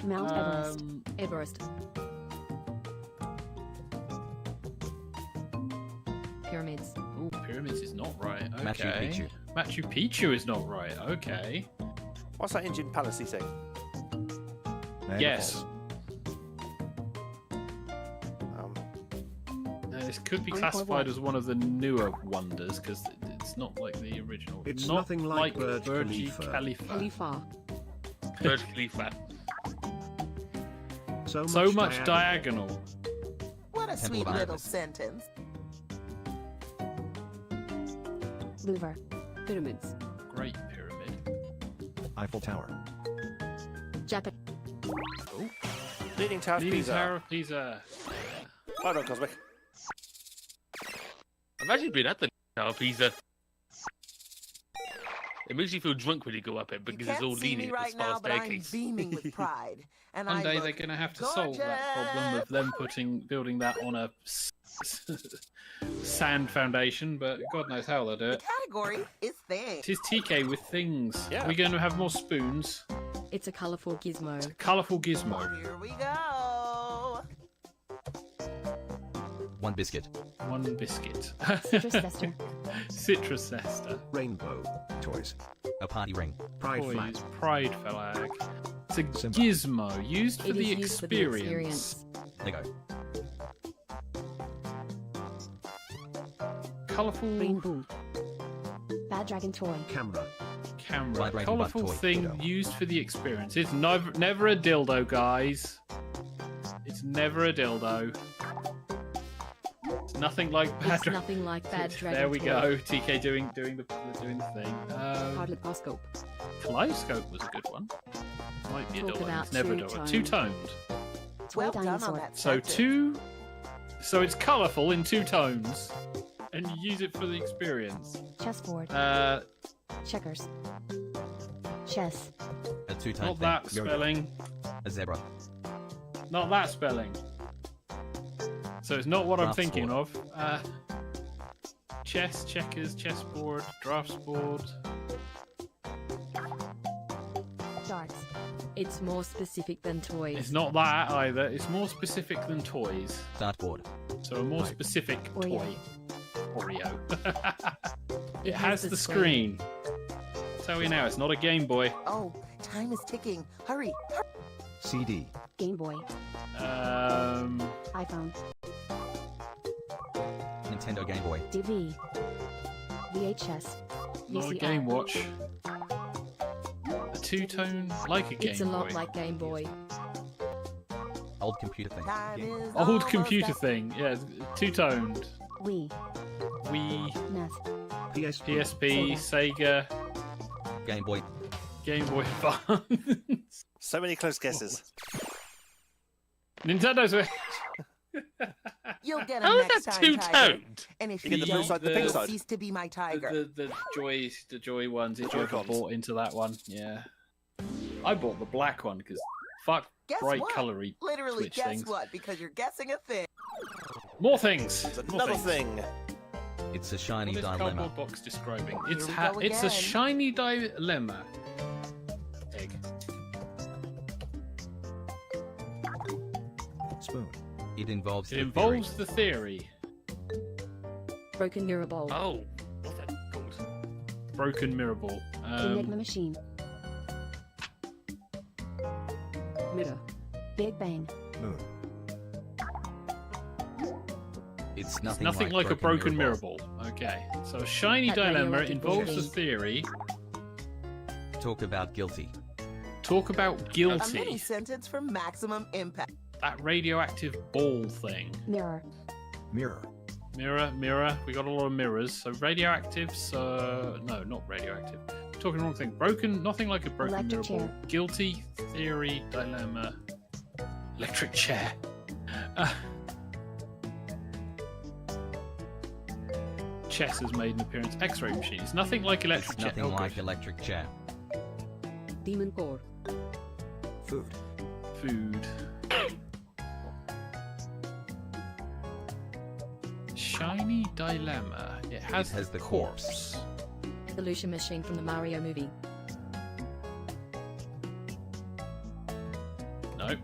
Mount Everest. Everest. Pyramids. Ooh, pyramids is not right. Okay. Machu Picchu. Machu Picchu is not right. Okay. What's that Indian palace-y thing? Yes. Um, This could be Angkor classified Wat. as one of the newer wonders because it's not like the original. It's not nothing like Burj Burj Khalifa. Khalifa. Burj Khalifa. So much diagonal. What a Temple sweet of little Iris. sentence. Louvre. Pyramids. Great pyramid. Eiffel Tower. Japan. Leaning Tower of Leaning Pisa. Tower of Pisa. Well done, Cosmic. I've actually been at the Tower of Pisa. It makes you feel drunk when you go up it You because can't it's all see leaning me up a right now, spiral but I'm staircase. beaming with pride. And One I day look they're going to have to solve that problem of them building that on a sand foundation, but God knows how they'll do The it. category is things. It is TK with things. Yeah. Are we going to have more spoons? It's a colorful gizmo. Colourful gizmo. Here we go. 1 biscuit. 1 biscuit. Citrus zester. Citrus zester. Rainbow. Toys. A party ring. Pride flag. Toys. Pride flag. It's a Symbol. gizmo used for It the is used for the experience. Lego. Colourful Green boom. Bad dragon toy. Camera. camera. Vibrating Colourful butt toy. thing Dildo. used for the experience. It's never a dildo, guys. It's never a dildo. It's nothing like bad. It's nothing like bad dragon There we toy. go. TK doing the thing. Hardliposcope. Kaleidoscope was a good one. Might be a Talk dildo. about It's never a dildo. Two-toned. Toy Well done on dinosaur. that So sentence. So it's colourful in 2 tones, and you use it for the experience. Chessboard. Checkers. Chess. A 2-tone Not thing. that spelling. A zebra. Not that spelling. So it's not what I'm Drafts thinking board. of. Chess, checkers, chessboard, drafts board. Darts. It's more specific than toys. It's not that either. It's more specific than toys. Dartboard. So a more Right. specific Oreo. toy. Oreo. it It has has the the screen. Tell you now, it's not a Game Boy. Oh, time is ticking. Hurry. CD. Game Boy. iPhone. Nintendo Game Boy. DV. VHS. Not a VCR. Game Watch. A 2-tone, like a Game It's a lot Boy. like Game Boy. Old computer thing. Time is Old almost computer up. thing, yeah, 2-toned. Wii. Wii, NES. PSP. PSP, Sega, Game Boy. Game Boy Advance, So many close guesses. Nintendo Switch. You'll get him How is next that time, Tiger. 2-toned? And if You you get the don't, blue side, the the- pink you'll side. cease to be my tiger. The joy ones. If The you ever Joy-Cons. bought into that one, yeah. I bought the black one because fuck Guess bright what? colory. Literally, Switch guess things. what? Because you're guessing a thing. More things. It's More another things. thing. It's a shiny What is dilemma. cardboard box describing? Here It's we go it's a again. shiny dilemma. Egg. Spoon. It involves It the involves theory. the theory. Broken mirror bowl. Oh, what's that called? Broken mirror ball. Enigma machine. Mirror. Big Bang. Moon. It's It's nothing, nothing like a broken mirror ball. ball. Okay. So a shiny That dilemma radioactive involves the machine. theory. Talk about guilty. Talk about A mini guilty. sentence for maximum impact. That radioactive ball thing. Mirror. Mirror. Mirror. We got a lot of mirrors. So radioactive. So no, not radioactive. Talking the wrong thing. Broken. Nothing like a broken Electric mirror chair. ball. Guilty. Theory. Dilemma. Electric chair. Chess has made an appearance. X-ray machine. It's nothing like electric It's chair. nothing Oh, like good. electric chair. Demon core. Food. Food. Shiny dilemma. It has the corpse. Illusion machine from the Mario movie. No.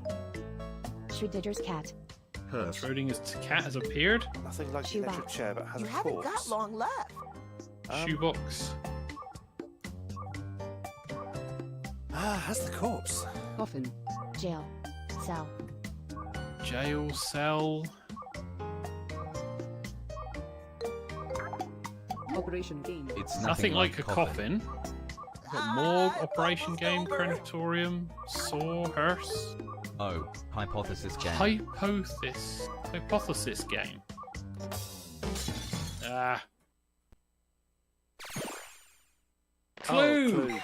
Schrodinger's cat. Hearse. Schrodinger's cat has appeared. Nothing like the Shoebox. electric chair, but has You a haven't corpse. got long left. Shoebox. Has the corpse. Coffin. Jail. Cell. Jail cell. Operation game. It's Nothing like a coffin. Got morgue, Ah, operation almost game, over. crematorium, saw, hearse. Oh, hypothesis game. Hypothesis game. Ah. Clue. Oh, Clue.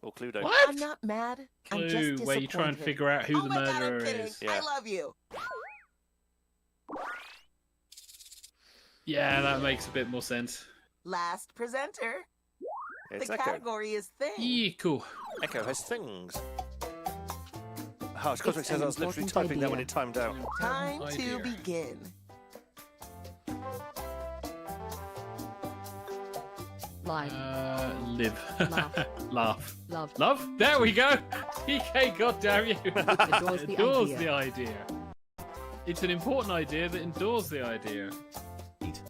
Or Cluedo. What? I'm not mad. I'm just Clue, disappointed. where you try and figure out who oh the my God, I'm murderer kidding. is. Yeah. I love you. Yeah, that makes a bit more sense. Last presenter. It's the Echo. category is thing. Yeah, cool. Echo has things. Cosmic It's says an I was literally important typing that when idea. it timed out. Time Idea. to begin. Live. Live. Laugh. Laugh. Love. Love? There we go! TK, goddamn you! Adores the Adores idea. the idea. It's an important idea that endures the idea. Eat.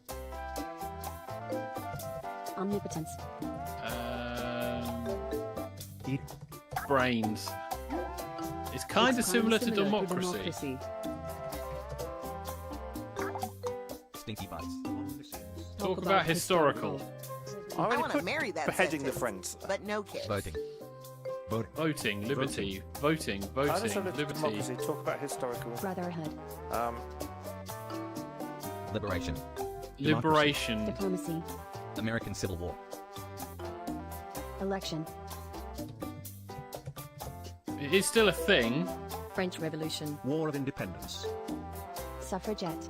Omnipotence. Eat. Brains. It's kind of similar to democracy. Stinky bites. Talk about historical. I I already want to put marry that beheading the sentence, friends. but no kids. Voting. Voting. Voting, liberty, voting, Kind of voting, similar to liberty. democracy. Talk about historical. Brotherhood. Liberation. Liberation. Diplomacy. American Civil War. Election. It is still a thing. French Revolution. War of Independence. Suffragette.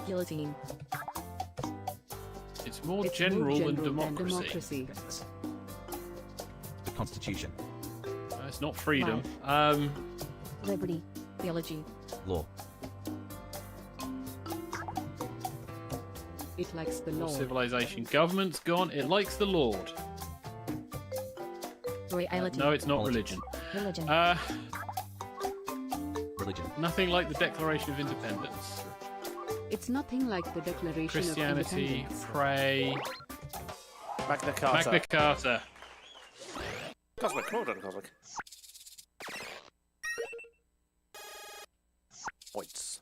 Guillotine. It's more It's general, more than general democracy. The Constitution. It's not freedom. Liberty. Theology. Law. It likes the Civilization. Government's gone. It likes the Lord. Royalty. No, it's not Politics. religion. Religion. Religion. Nothing like the Declaration of Independence. It's nothing like the Declaration Christianity, of Independence. pray. Magna Carta. Magna Carta. Cosmic. Well done, Cosmic. Points.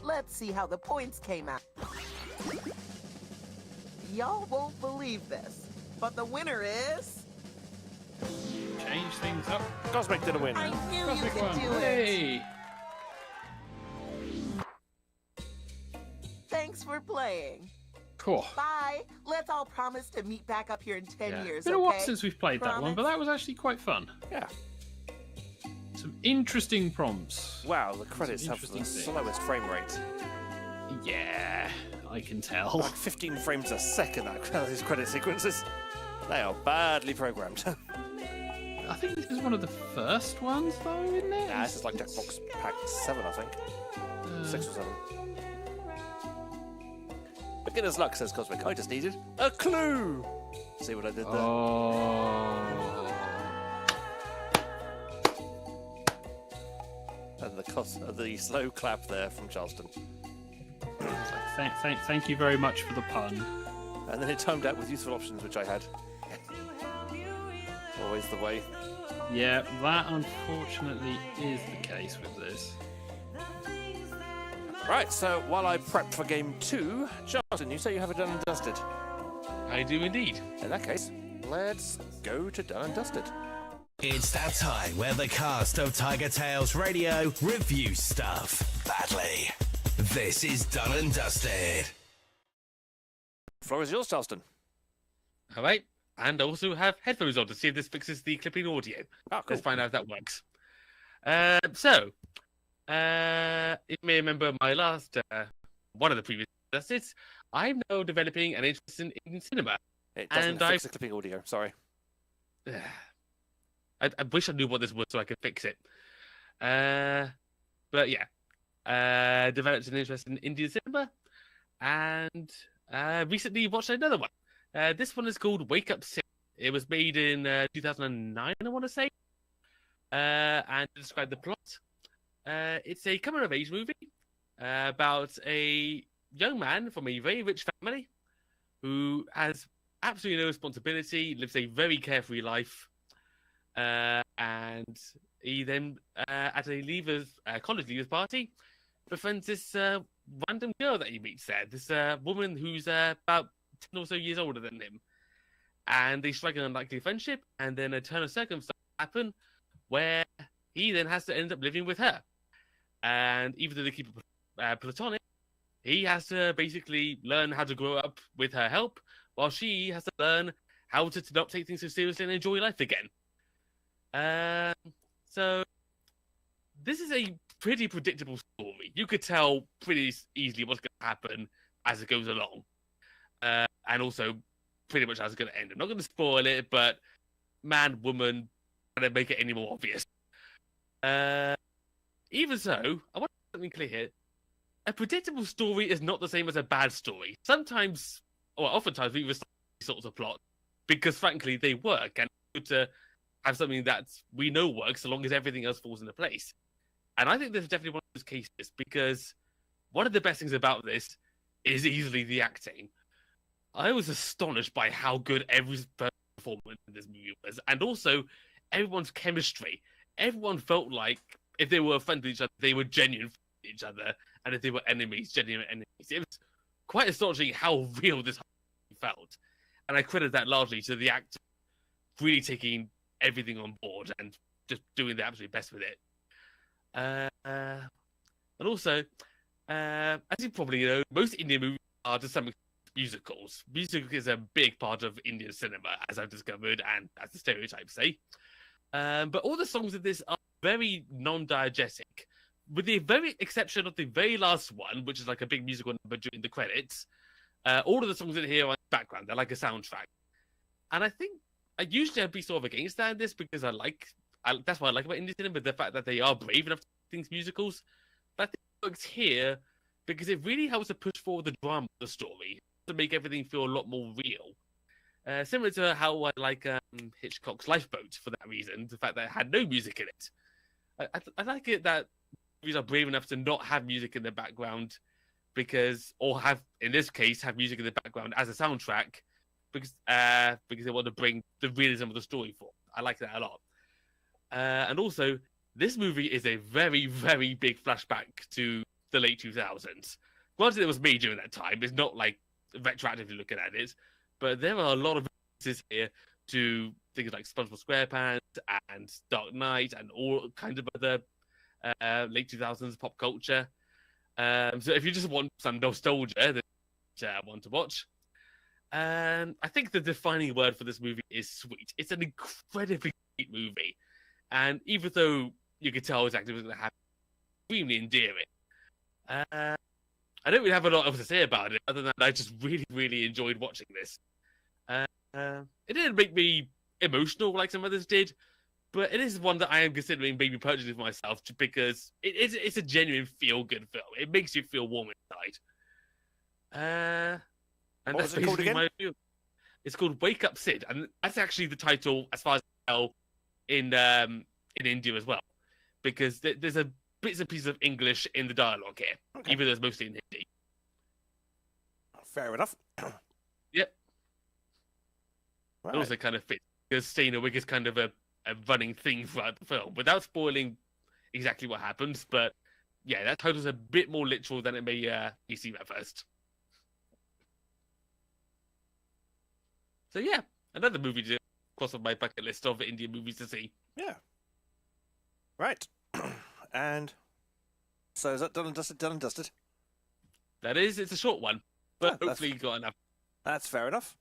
Let's see how the points came out. Y'all won't believe this, but the winner is... Change things up. Cosmic did a win. I knew you Cosmic could one. do it. Hey! Thanks for playing. Cool. Bye. Let's all promise to meet back up here in 10 Yeah. years, It's been a while okay? since we've played that one, but that was actually quite fun. Yeah. Some interesting prompts. Wow, the credits have the interesting thing. slowest frame rate. Yeah, I can tell. Like 15 frames a second, these credit sequences. They are badly programmed. I think this is one of the first ones, though, isn't it? Nah, this is like Jackbox Pack 7, I think. 6 or 7. Beginner's luck, says Cosmic. I just needed a clue. See what I did there? Oh. And the slow clap there from Charleston. Thank you very much for the pun. And then it timed out with useful options, which I had. Always the way. Yeah, that unfortunately is the case with this. Right, so while I prep for game 2, Charlton, you say you have it done and dusted. I do indeed. In that case, let's go to done and dusted. It's that time where the cast of TigerTails Radio review stuff badly. This is Done and Dusted. Floor is yours, Charleston. All right. And I also have headphones on to see if this fixes the clipping audio. Oh, cool. Let's find out if that works. If you may remember my last, one of the previous dusts, I'm now developing an interest in cinema. It doesn't And fix the clipping audio, sorry. I wish I knew what this was so I could fix it. But yeah, developed an interest in Indian cinema, and recently watched another one. This one is called Wake Up Sick. It was made in 2009, I want to say. And to describe the plot, it's a coming-of-age movie about a young man from a very rich family who has absolutely no responsibility, lives a very carefree life, and he then, at a college leavers party, befriends this random girl that he meets there. This woman who's about 10 or so years older than him. And they strike an unlikely friendship, and then a turn of circumstances happen where he then has to end up living with her. And even though they keep it platonic, he has to basically learn how to grow up with her help, while she has to learn how to not take things so seriously and enjoy life again. So this is a pretty predictable story. You could tell pretty easily what's going to happen as it goes along. And also pretty much how it's going to end. I'm not going to spoil it, but man, woman, I don't make it any more obvious. Even so, I want something clear here. A predictable story is not the same as a bad story. Sometimes, or oftentimes, we respect these sorts of plots because, frankly, they work and it's good to have something that we know works, so long as everything else falls into place. And I think this is definitely one of those cases, because one of the best things about this is easily the acting. I was astonished by how good every performance in this movie was, and also everyone's chemistry. Everyone felt like if they were friends with each other, they were genuine with each other, and if they were enemies, genuine enemies. It was quite astonishing how real this felt, and I credit that largely to the actor really taking everything on board and just doing the absolute best with it. And also, as you probably know, most Indian movies are to some extent musicals. Music is a big part of Indian cinema, as I've discovered, and as the stereotypes say. But all the songs in this are very non-diegetic, with the very exception of the very last one, which is like a big musical number during the credits. All of the songs in here are in the background. They're like a soundtrack. And I think I'd be sort of against that in this, because that's what I like about Indian cinema, the fact that they are brave enough to do things musicals. But I think it works here because it really helps to push forward the drama of the story, to make everything feel a lot more real. Similar to how I like Hitchcock's Lifeboat for that reason, the fact that it had no music in it. I like it that movies are brave enough to not have music in the background, or in this case, have music in the background as a soundtrack, because they want to bring the realism of the story forward. I like that a lot. And also, this movie is a very, very big flashback to the late 2000s. Granted, it was made during that time. It's not like retroactively looking at it, but there are a lot of references here to things like SpongeBob SquarePants and Dark Knight and all kinds of other late 2000s pop culture. So if you just want some nostalgia, then one to watch. And I think the defining word for this movie is sweet. It's an incredibly sweet movie. And even though you could tell exactly what's going to happen, extremely endearing. I don't really have a lot else to say about it, other than I just really, really enjoyed watching this. It didn't make me emotional like some others did, but it is one that I am considering maybe purchasing for myself, because it's a genuine feel-good film. It makes you feel warm inside. And What that's was it called basically again? my review. It's called Wake Up Sid, and that's actually the title, as far as I know, in India as well, because there's a bits and pieces of English in the dialogue here, even though it's mostly in Hindi. Fair enough. Yep. Right. It also kind of fits, because staying awake is kind of a running thing throughout the film, without spoiling exactly what happens. But yeah, that title's a bit more literal than it may seem at first. So yeah, another movie to cross off my bucket list of Indian movies to see. Yeah. Right. And so is that done and dusted? Done and dusted? That is, it's a short one, but Yeah, hopefully you got enough. That's fair enough.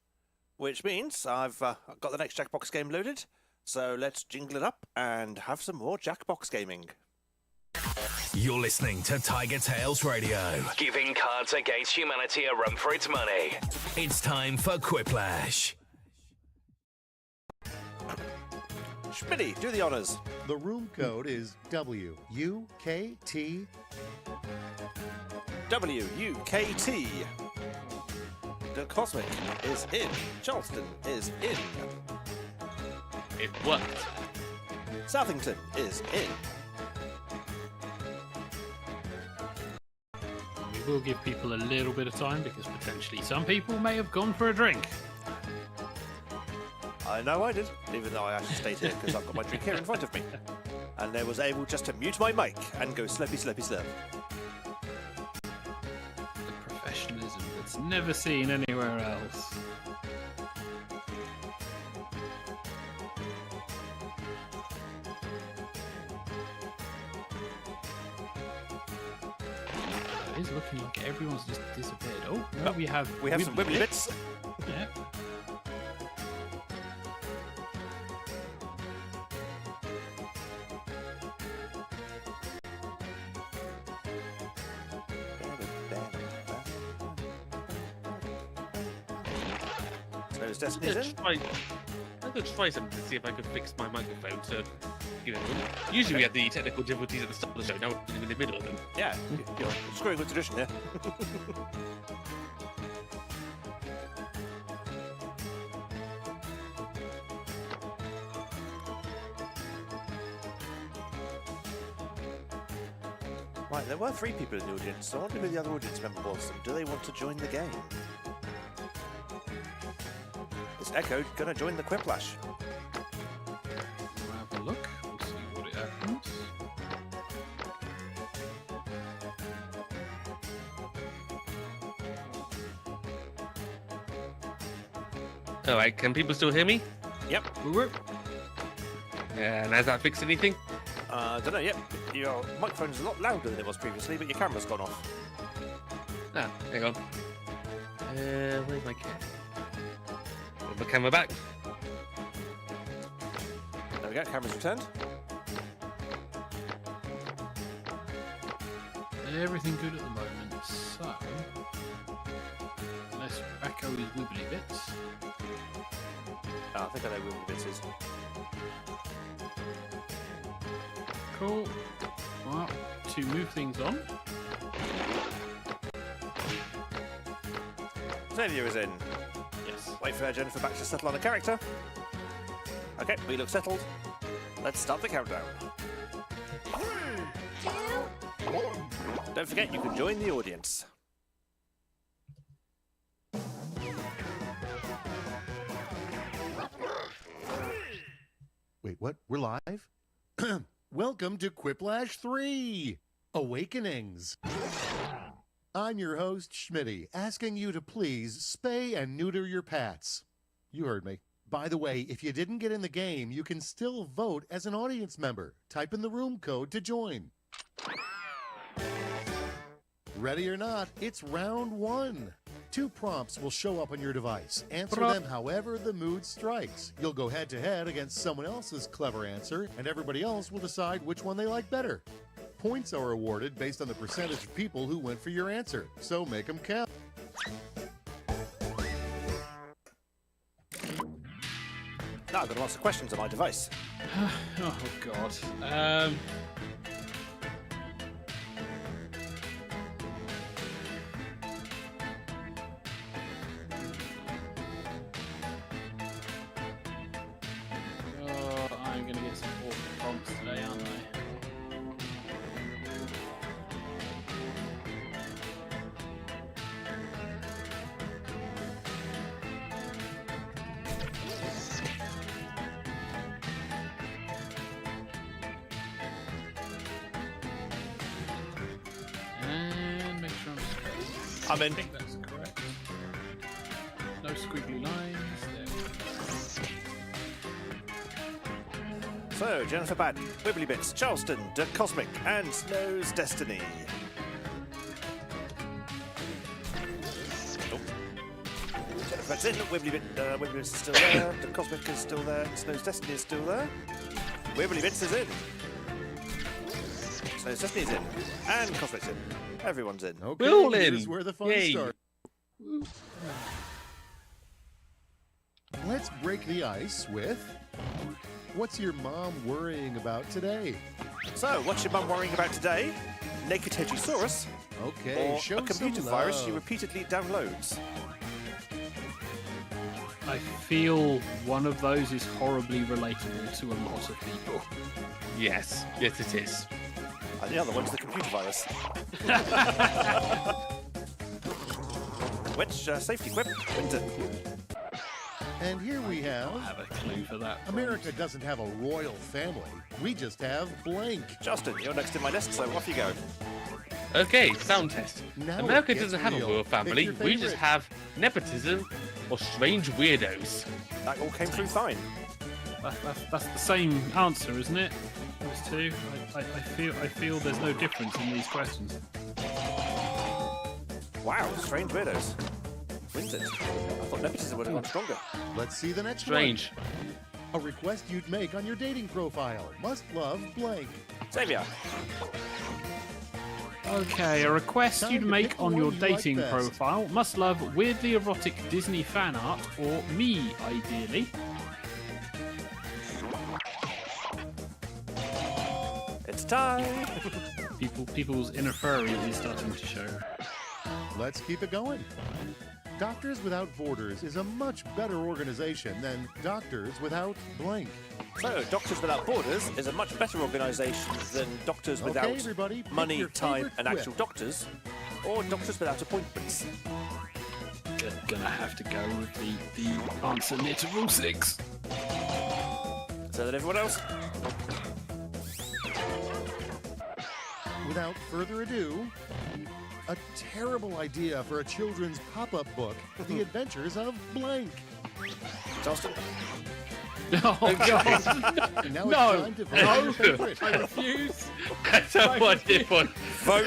Which means I've got the next Jackbox game loaded. So let's jingle it up and have some more Jackbox gaming. You're listening to TigerTails Radio, giving Cards Against Humanity a run for its money. It's time for Quiplash. Schmitty, do the honours. The room code is WUKT. WUKT. The Cosmic is in. Charleston is in. It worked. Southington is in. We will give people a little bit of time, because potentially some people may have gone for a drink. I know I did, even though I actually stayed here because I've got my drink here in front of me. And I was able just to mute my mic and go slurpy, slurpy, slurp. The professionalism that's never seen anywhere else. It is looking like everyone's just disappeared. Oh, no, we have some wibbly bits. Yeah. Snow's Destiny's in. I'm going to try something to see if I can fix my microphone to, usually we have the technical difficulties at the start of the show, now we're in the middle of them. Yeah, you're screwing with tradition here. Right, there were 3 people in the audience, so I wonder who the other audience member was, and do they want to join the game? Is Echo going to join the Quiplash? We'll have a look. We'll see what it happens. Alright, can people still hear me? Yep. Whoop. And has that fixed anything? I don't know, yep. Your microphone's a lot louder than it was previously, but your camera's gone off. Ah, hang on. Where's my camera? Put my camera back. There we go, camera's returned. Everything good at the moment. So, unless Echo is wibbly bits. Oh, I think I know where the bits is. Cool. Well, to move things on. Xavier is in. Yes. Wait for Jennifer back to settle on a character. Okay, we look settled. Let's start the countdown. 3, 2, 1. Don't forget, you can join the audience. Wait, what? We're live? Welcome to Quiplash 3 Awakenings. I'm your host, Schmitty, asking you to please spay and neuter your pets. You heard me. By the way, if you didn't get in the game, you can still vote as an audience member. Type in the room code to join. Ready or not, it's round 1. 2 prompts will show up on your device. Answer them however the mood strikes. You'll go head-to-head against someone else's clever answer, and everybody else will decide which one they like better. Points are awarded based on the percentage of people who went for your answer, so make them count. Now I've got lots of questions on my device. Oh, God. I'm going to get some awful prompts today, aren't I? And make sure I'm straight. I'm in. I think that's correct. No squiggly lines. There we go. So, Jennifer Baden, Wibbly Bits, Charleston, The Cosmic, and Snow's Destiny. Oh. Jennifer Baden's in, Wibbly Bits is still there, The Cosmic is still there, Snow's Destiny is still there. Wibbly Bits is in. Snow's Destiny is in. And Cosmic's in. Everyone's in. Okay, We're all in. here's where the fun Yay. starts. Let's break the ice with... What's your mom worrying about today? So, what's your mum worrying about today? Naked Hedgeosaurus, Okay, or show a computer some virus love. she repeatedly downloads? I feel one of those is horribly relatable to a lot of people. Yes. Yes, it is. And the other one's the computer virus. Which safety quip? Winter. And here we I have... have a clue for that. America doesn't have a royal family. We just have blank. Justin, you're next in my list, so off you go. Okay, sound test. Now America it gets doesn't have a real. royal Pick family. your We just favorite. have nepotism or strange weirdos. That all came through fine. That's the same answer, isn't it? Those two. I feel there's no difference in these questions. Wow, strange weirdos. Winter. I thought nepotism would have gone stronger. Let's see the next Strange. one. A request you'd make on your dating profile. Must love blank. Xavier. Okay, a request Time you'd to make pick the on one your you like dating best. profile. Must love weirdly erotic Disney fan art, or me, ideally. It's time. People's inner furry is starting to show. Let's keep it going. Doctors Without Borders is a much better organization than Doctors Without Blank. So, Doctors Without Borders is a much better organisation than Doctors Without everybody, pick Money, your Time favorite and quip. Actual Doctors, or Doctors Without Appointments. Gonna have to go with the answer near to rule 6. So that everyone else. Without further ado, a terrible idea for a children's pop-up book, The Adventures of Blank. Charleston? Oh, God. And now No. it's time to vote your favorite. I refuse. That's a what idea for Vote!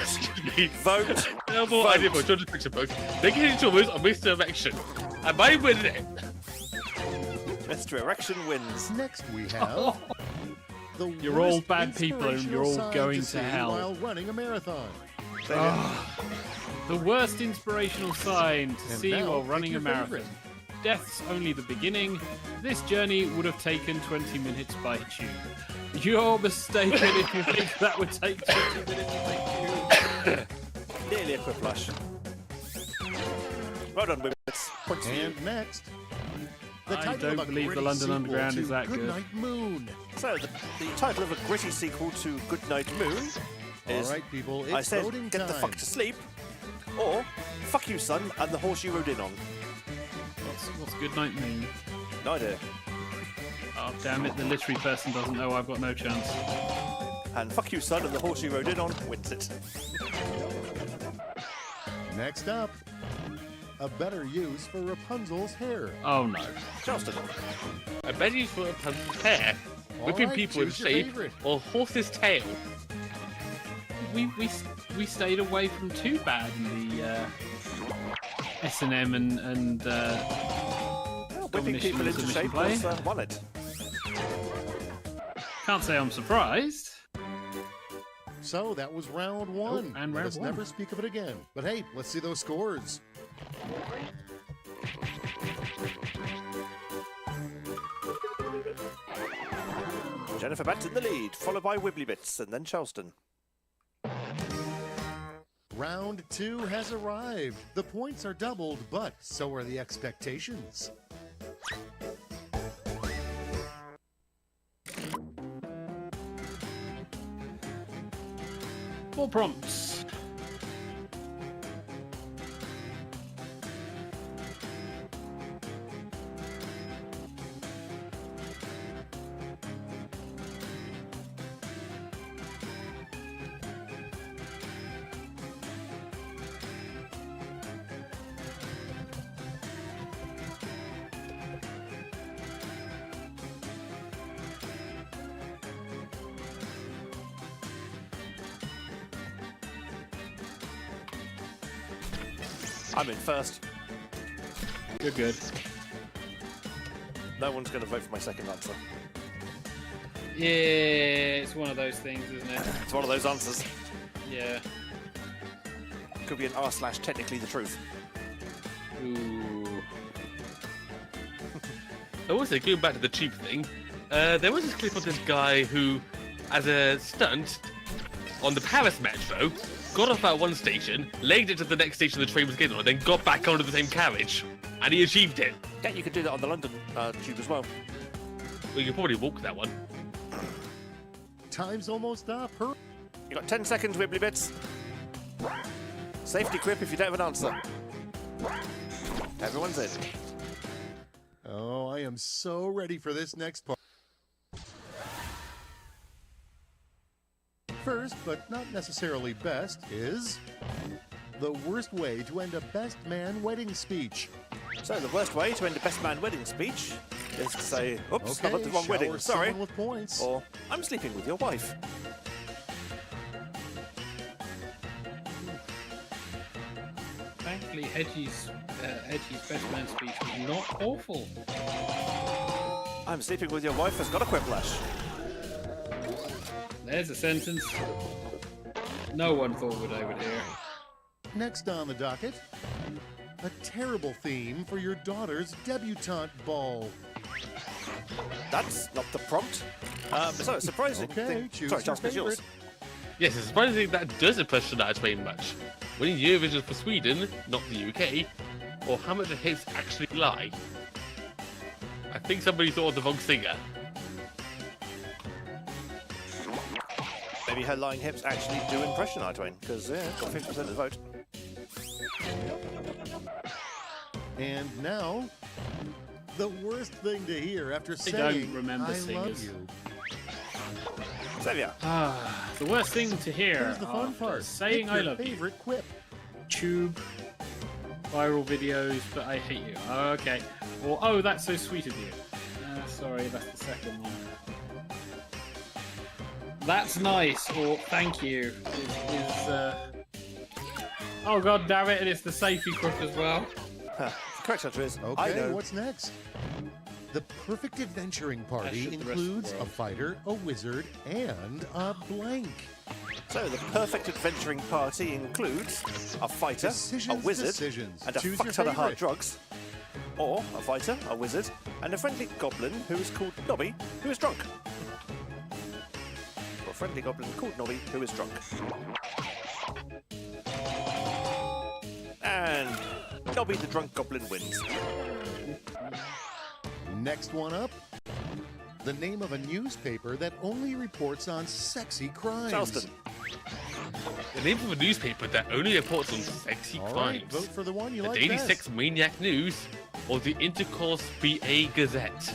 Vote! terrible idea for a children's picture book. They get into a misdirection. And by winning it, Mr. Erection wins. Next we have the You're all worst bad people and you're all inspirational going sign to see hell. while running a marathon. The worst inspirational sign to And see now, while pick running your a marathon. favorite. Death's only the beginning. This journey would have taken 20 minutes by tube. You're mistaken if you think that would take 20 minutes by tube. Nearly a quiplash. Well done, Wibbits. Points for you. And next, the I title don't of a believe the gritty London sequel Underground to is that good. Goodnight Moon. So, the title of a gritty sequel to Goodnight Moon is All right, people, it's I said, voting get time. the fuck to sleep, or Fuck You Son and the Horse You Rode In On. What's Goodnight Moon? No idea. Oh, damn it, the literary person doesn't know. I've got no chance. And Fuck You Son and the Horse You Rode In On wins it. Next up, a better use for Rapunzel's hair. Oh, no. Charleston. I bet you for a pump's hair, whipping right, people with choose your shape, favorite. or horse's tail. We stayed away from too bad in the S&M and Whipping Domination people and into submission shape play. was won it. Can't say I'm surprised. So that was round one. and Let round us one. never speak of it again. But hey, let's see those scores. Jennifer Bats in the lead, followed by Wibbly Bits and then Charleston. Round two has arrived. The points are doubled, but so are the expectations. Four prompts. I'm in first. You're good. No one's going to vote for my second answer. Yeah, it's one of those things, isn't it? It's one of those answers. Yeah. Could be an r/technically the truth. Ooh. Also, going back to the tube thing, there was this clip of this guy who, as a stunt, on the Paris metro, got off at one station, legged it to the next station the train was getting on, and then got back onto the same carriage. And he achieved it. Yeah, you could do that on the London tube as well. Well, you could probably walk that one. Time's almost up. Hurry. You got 10 seconds, Wibbly Bits. Safety quip if you don't have an answer. Everyone's in. Oh, I am so ready for this next part. First, but not necessarily best, is the worst way to end a best man wedding speech. So the worst way to end a best man wedding speech is to say, oops, Okay, I'm at the wrong wedding, shower sorry. someone with points. Or, I'm sleeping with your wife. Thankfully, Hedgie's best man speech was not awful. I'm sleeping with your wife has got a quiplash. There's a sentence no one thought I would hear. Next on the docket, a terrible theme for your daughter's debutante ball. That's not the prompt. So it's surprising. Okay, choose Sorry, your Charles, it's yours. favorite. Yes, it's surprising that doesn't push that very much. Winning Eurovision for Sweden, not the UK, or how much the hips actually lie? I think somebody thought of the wrong singer. Maybe her lying hips actually do impression our Twain, because it's got 50% of the vote. And now, the worst thing to hear after I saying, don't remember I love singers. you. Xavier. The worst thing to hear Here's the fun after part. saying Pick I your love you. favorite quip. Tube, viral videos, but I hate you. Okay. Or, oh, that's so sweet of you. Sorry, that's the second one. That's nice, or thank you. Oh god damn it, and it's the safety crook as well. The correct answer is, I Okay, know. what's next? The perfect adventuring party should the rest of the includes a world. fighter, a wizard, and a blank. So the perfect adventuring party includes a fighter, a wizard, and a Choose fuck your ton of hard favorite. drugs. Or a fighter, a wizard, and a friendly goblin who is called Nobby, who is drunk. Or a friendly goblin called Nobby, who is drunk. And Nobby the drunk goblin wins. Next one up. The name of a newspaper that only reports on sexy crimes. Charleston. The name of a newspaper that only reports on sexy All crimes. right, vote for the one you The like Daily best. Sex Maniac News or the Intercourse BA Gazette.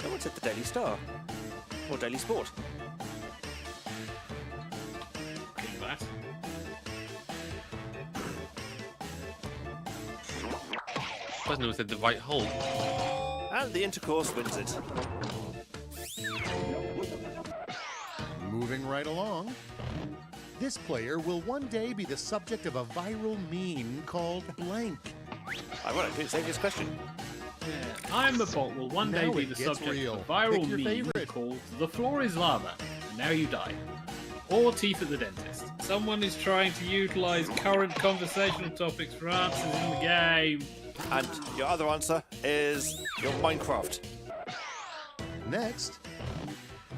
No one said the Daily Star. Or Daily Sport. Look at that. Person who said the right hole. And the Intercourse wins it. Moving right along. This player will one day be the subject of a viral meme called blank. Ironically, it's Xavier's question. I'm a bot will one day Now be it the gets subject real. of a viral Pick your meme favorite. called The Floor is Lava, and Now You Die. Or Teeth at the Dentist. Someone is trying to utilise current conversational topics for answers in the game. And your other answer is your Minecraft. Next,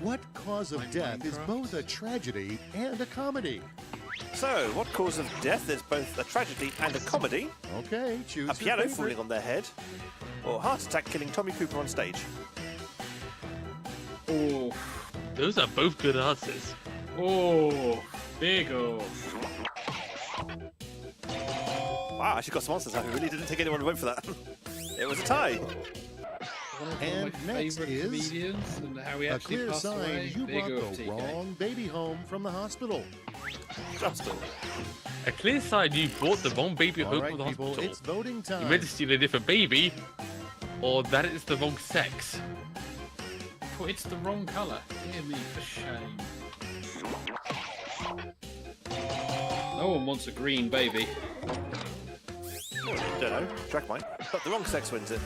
what cause of Like death is Minecraft? both a tragedy and a comedy? So, what cause of death is both a tragedy and a comedy? Okay, choose A your piano favorite. falling on their head? Or a heart attack killing Tommy Cooper on stage? Oh, Those are both good answers. oh, big oh. Wow, I actually got some answers. I really didn't think anyone would vote for that. It was a tie. One of And my next favourite is comedians and how he A actually clear passed sign away. you Big brought oh, the TK. wrong baby home from the hospital. Justin. A clear sign you brought the wrong baby All home right, from the people, hospital. it's voting You time. meant to steal a different baby, or that it's the wrong sex. Oh, it's the wrong colour. Dear me, for shame. No one wants a green baby. Don't know. Track mine. But the wrong sex wins it.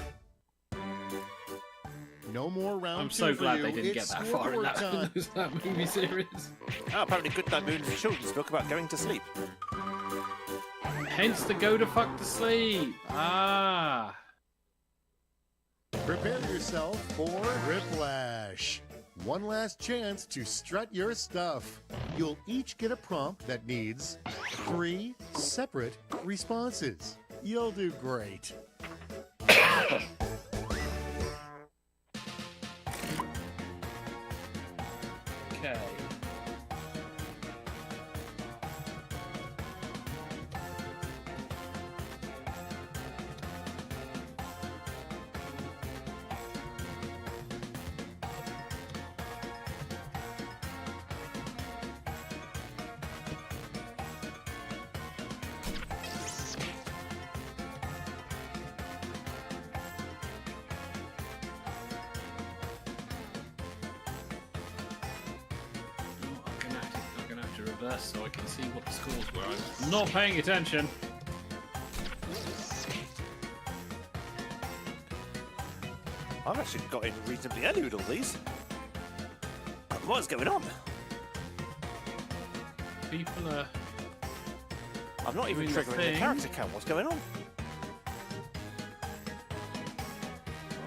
No more round I'm two so for glad you. they didn't get It's that far in scoreboard time. that movie series. Oh, apparently Goodnight Moon is a children's book about going to sleep. Hence the go to fuck to sleep. Ah. Prepare yourself for Whiplash. One last chance to strut your stuff. You'll each get a prompt that needs 3 separate responses. You'll do great. Okay. I'm gonna have to reverse so I can see what the scores were. I was not paying attention. I've actually got in reasonably early with all these. What's going on? People are. I'm not even Doing the triggering the thing. character count. What's going on?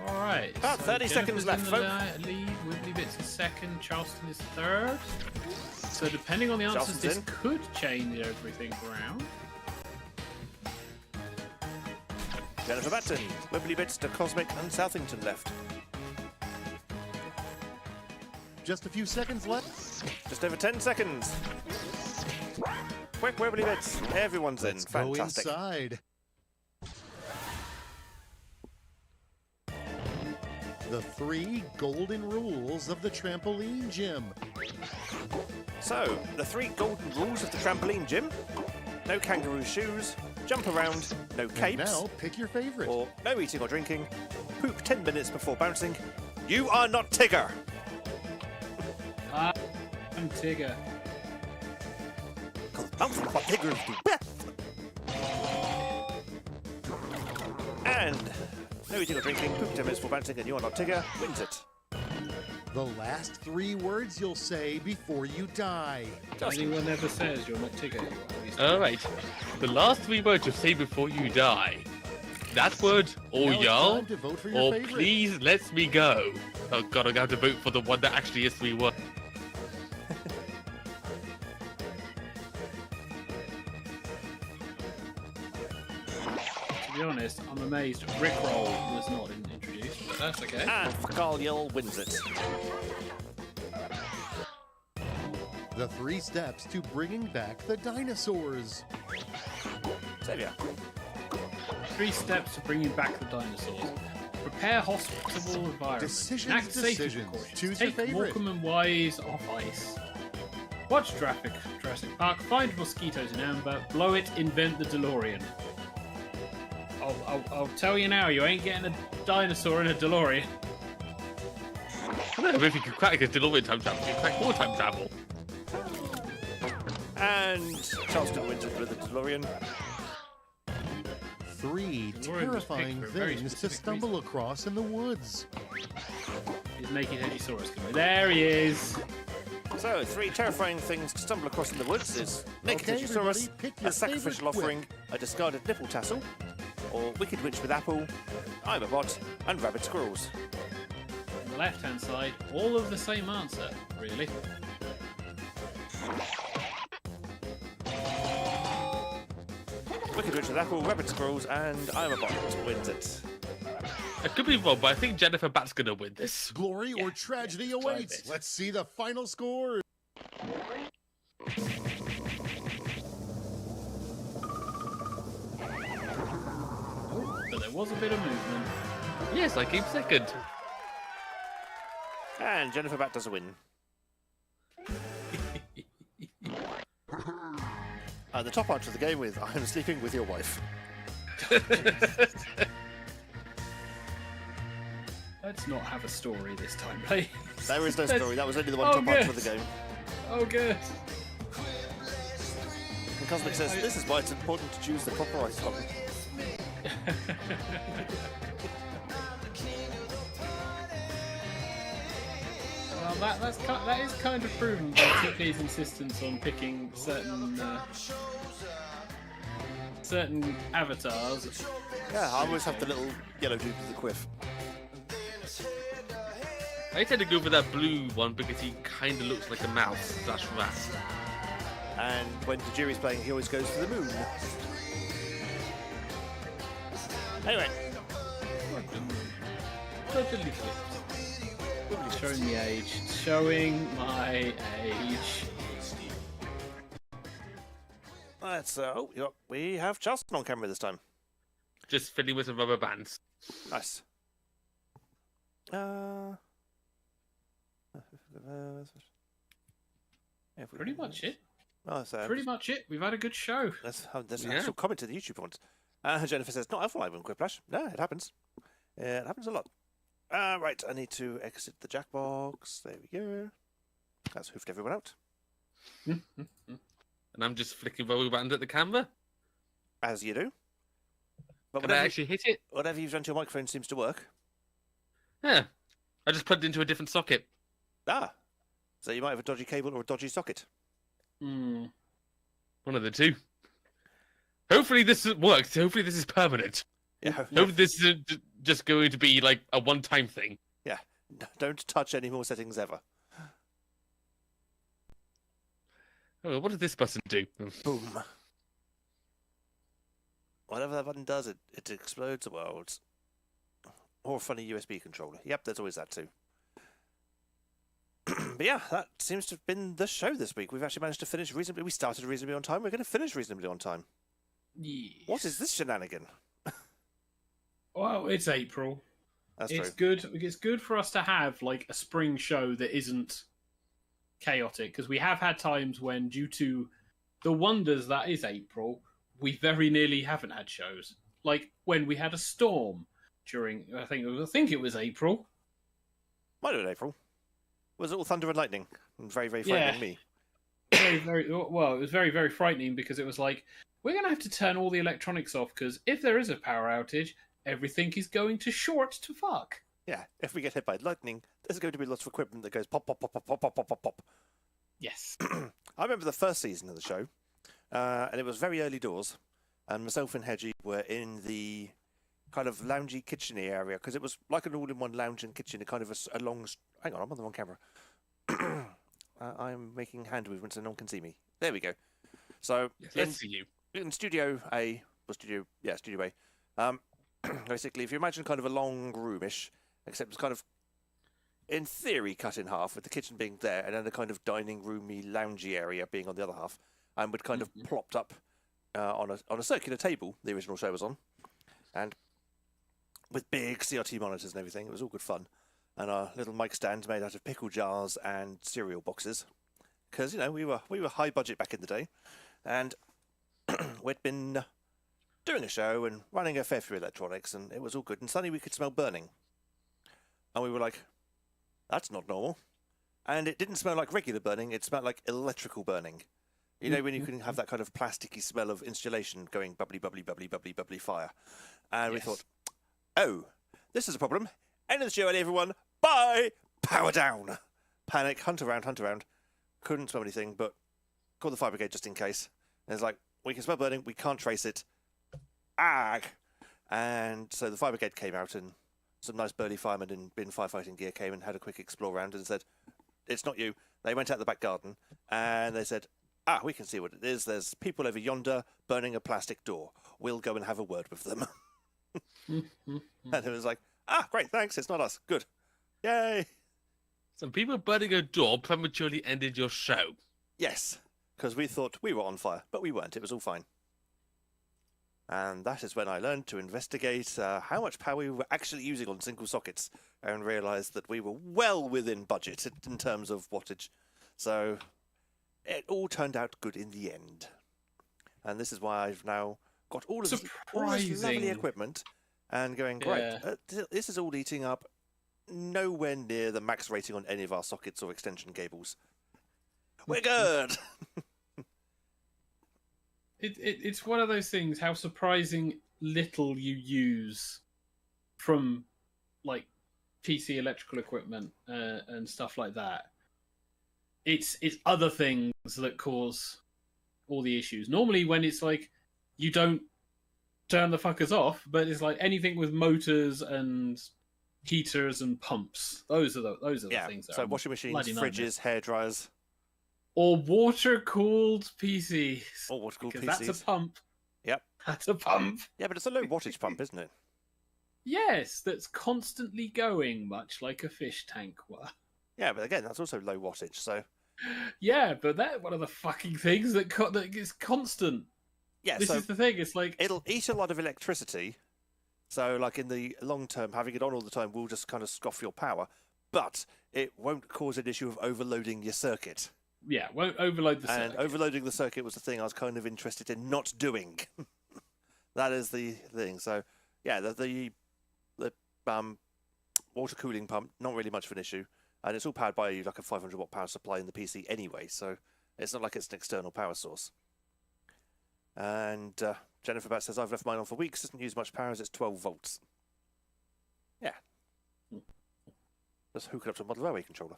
Alright. About 30 seconds left, Lead, Wibbly Bits is second, Charleston is third. So depending on the answers, Charleston's this in. could change everything around. Jennifer Batten, Wibbly Bits to Cosmic and Southington left. Just a few seconds left. Just over 10 seconds. Quick Wibbly Bits. Everyone's Let's in. go Fantastic. inside. The 3 golden rules of the trampoline gym. So, the 3 golden rules of the trampoline gym. No kangaroo shoes, jump around, no capes, And now, pick your favorite. or no eating or drinking, poop 10 minutes before bouncing. You are not Tigger! I'm Tigger. Because bouncing what Tiggers do best! And no eating or drinking, poop 10 minutes before bouncing, and you are not Tigger, wins it. The last 3 words you'll say before you die. Anyone ever says you're not Tigger, Alright. The last 3 words you say before you die. That word, or Now it's y'all, time to vote for your or favorite. please let me go. Oh god, I'm going to have to vote for the one that actually is 3 words. To be honest, I'm amazed Rickroll was not introduced, but that's okay. And Fuckall wins it. The 3 steps to bringing back the dinosaurs. Saviour. 3 steps to bringing back the dinosaurs. Prepare hospitable environment. Decisions, Enact safety decisions. precautions. Choose your Take favorite. Morecambe and Wise off ice. Watch traffic, Jurassic Park. Find mosquitoes in amber. Blow it. Invent the DeLorean. I'll tell you now, you ain't getting a dinosaur in a DeLorean. I don't know if you could crack a DeLorean time travel, you could crack more time travel. And Charleston wins it with the DeLorean. 3 DeLorean was terrifying picked for a very things to specific stumble across in the woods. He's making Edgesaurus come in. There he is. So, 3 terrifying things to stumble across in the woods is naked Okay, Edgesaurus, everybody, pick your a sacrificial favorite offering, a discarded nipple tassel, or Wicked Witch with Apple, I'm a Bot, and Rabbit Squirrels. On the left-hand side, all of the same answer, really. Wicked Witch with Apple, Rabbit Squirrels, and I'm a Bot wins it. I could be wrong, but I think Jennifer Bat's gonna win this. Glory or tragedy let's try awaits. this. Let's see the final score. But there was a bit of movement. Yes, I came second. And Jennifer Bat does a win. And the top answer of the game with I'm sleeping with your wife. Let's not have a story this time, please. There is no Let's- story, that was only the one Oh, top good. answer of the game. Oh, good. And Cosmic says, this is why it's important to choose the proper icon. Well, that is kind of proven by TP's insistence on picking certain avatars. Yeah, I always have the little yellow dude with the quiff. I tend to go for that blue one because he kind of looks like a mouse / rat. And when Tajiri's playing, he always goes to the moon. Anyway, Totally flipped. Showing the age. Showing my age. let's, we have Charleston on camera this time. Just fiddling with some rubber bands. Nice. Pretty much it. Oh, so Pretty much it. We've had a good show. there's an Yeah. actual comment to the YouTube ones. Jennifer says, not everyone in Quiplash. No, it happens. It happens a lot. Right, I need to exit the Jackbox. There we go. That's hoofed everyone out. And I'm just flicking rubber band at the camera. As you do. But Can I actually hit it? whatever you've done to your microphone seems to work. Yeah. I just plugged it into a different socket. So you might have a dodgy cable or a dodgy socket. One of the two. Hopefully this works. Hopefully this is permanent. Yeah. Hopefully this isn't just going to be like a one-time thing. Yeah. Don't touch any more settings ever. Oh, what does this button do? Boom. Whatever that button does, it explodes the world. Or a funny USB controller. Yep, there's always that too. But yeah, that seems to have been the show this week. We've actually managed to finish reasonably. We started reasonably on time. We're going to finish reasonably on time. Yes. What is this shenanigan? Well, it's April. That's It's true. good. It's good for us to have like a spring show that isn't chaotic, because we have had times when, due to the wonders that is April, we very nearly haven't had shows. Like when we had a storm during, I think it was April. Might have been April. Was it all thunder and lightning? And very, very frightening me. Very well. It was very, very frightening, because it was like, we're going to have to turn all the electronics off, because if there is a power outage, everything is going to short to fuck. Yeah, if we get hit by lightning, there's going to be lots of equipment that goes pop, pop, pop, pop, pop, pop, pop, pop, pop. Yes. I remember the first season of the show, and it was very early doors, and myself and Hedgie were in the kind of loungy, kitcheny area, because it was like an all-in-one lounge and kitchen, kind of a long... Hang on, I'm on the wrong camera. I'm making hand movements and no one can see me. There we go. So, Yes, let's see you. in Studio A, Studio A, basically, if you imagine kind of a long roomish, except it's kind of, in theory, cut in half, with the kitchen being there, and then the kind of dining roomy, loungy area being on the other half, and would kind of plopped up on a circular table the original show was on, and with big CRT monitors and everything. It was all good fun. And our little mic stands made out of pickle jars and cereal boxes, because we were high budget back in the day, and we'd been doing a show and running a fair few electronics, and it was all good. And suddenly we could smell burning, and we were like, "That's not normal." And it didn't smell like regular burning; it smelled like electrical burning. You know, when you can have that kind of plasticky smell of insulation going bubbly, bubbly, bubbly, bubbly, bubbly fire. And we thought, "Oh, this is a problem. End of the show, early, everyone. Bye! Power down!" Panic, hunt around. Couldn't smell anything, but called the fire brigade just in case. And it's like, we can smell burning, we can't trace it. Ag! And so the fire brigade came out, and some nice burly firemen in bin firefighting gear came and had a quick explore round and said, "It's not you." They went out the back garden, and they said, "We can see what it is. There's people over yonder burning a plastic door. We'll go and have a word with them." And it was like, great, thanks, it's not us. Good. Yay! Some people burning a door prematurely ended your show. Yes, because we thought we were on fire, but we weren't. It was all fine. And that is when I learned to investigate how much power we were actually using on single sockets, and realised that we were well within budget in terms of wattage. So it all turned out good in the end. And this is why I've now got all of this lovely equipment and going, great, this is all eating up nowhere near the max rating on any of our sockets or extension cables. We're good! It's one of those things, how surprising little you use from like PC electrical equipment and stuff like that. It's other things that cause all the issues. Normally when it's like you don't turn the fuckers off, but it's like anything with motors and heaters and pumps. Those are the things. That so washing machines, fridges, hair dryers, or water-cooled PCs. Or water-cooled PCs. That's a pump. Yep. That's a pump. Yeah, but it's a low wattage pump, isn't it? Yes, that's constantly going, much like a fish tank were. Yeah, but again, that's also low wattage, so... Yeah, but that's one of the fucking things that is constant. Yeah, this is the thing, it's like... It'll eat a lot of electricity, so like in the long term, having it on all the time will just kind of scoff your power, but it won't cause an issue of overloading your circuit. Yeah, won't overload the circuit. And overloading the circuit was the thing I was kind of interested in not doing. That is the thing. So, yeah, the water cooling pump, not really much of an issue. And it's all powered by like a 500 watt power supply in the PC anyway, so it's not like it's an external power source. And Jennifer Bat says, "I've left mine on for weeks, doesn't use much power as it's 12 volts. Yeah. Just hook it up to a model railway controller.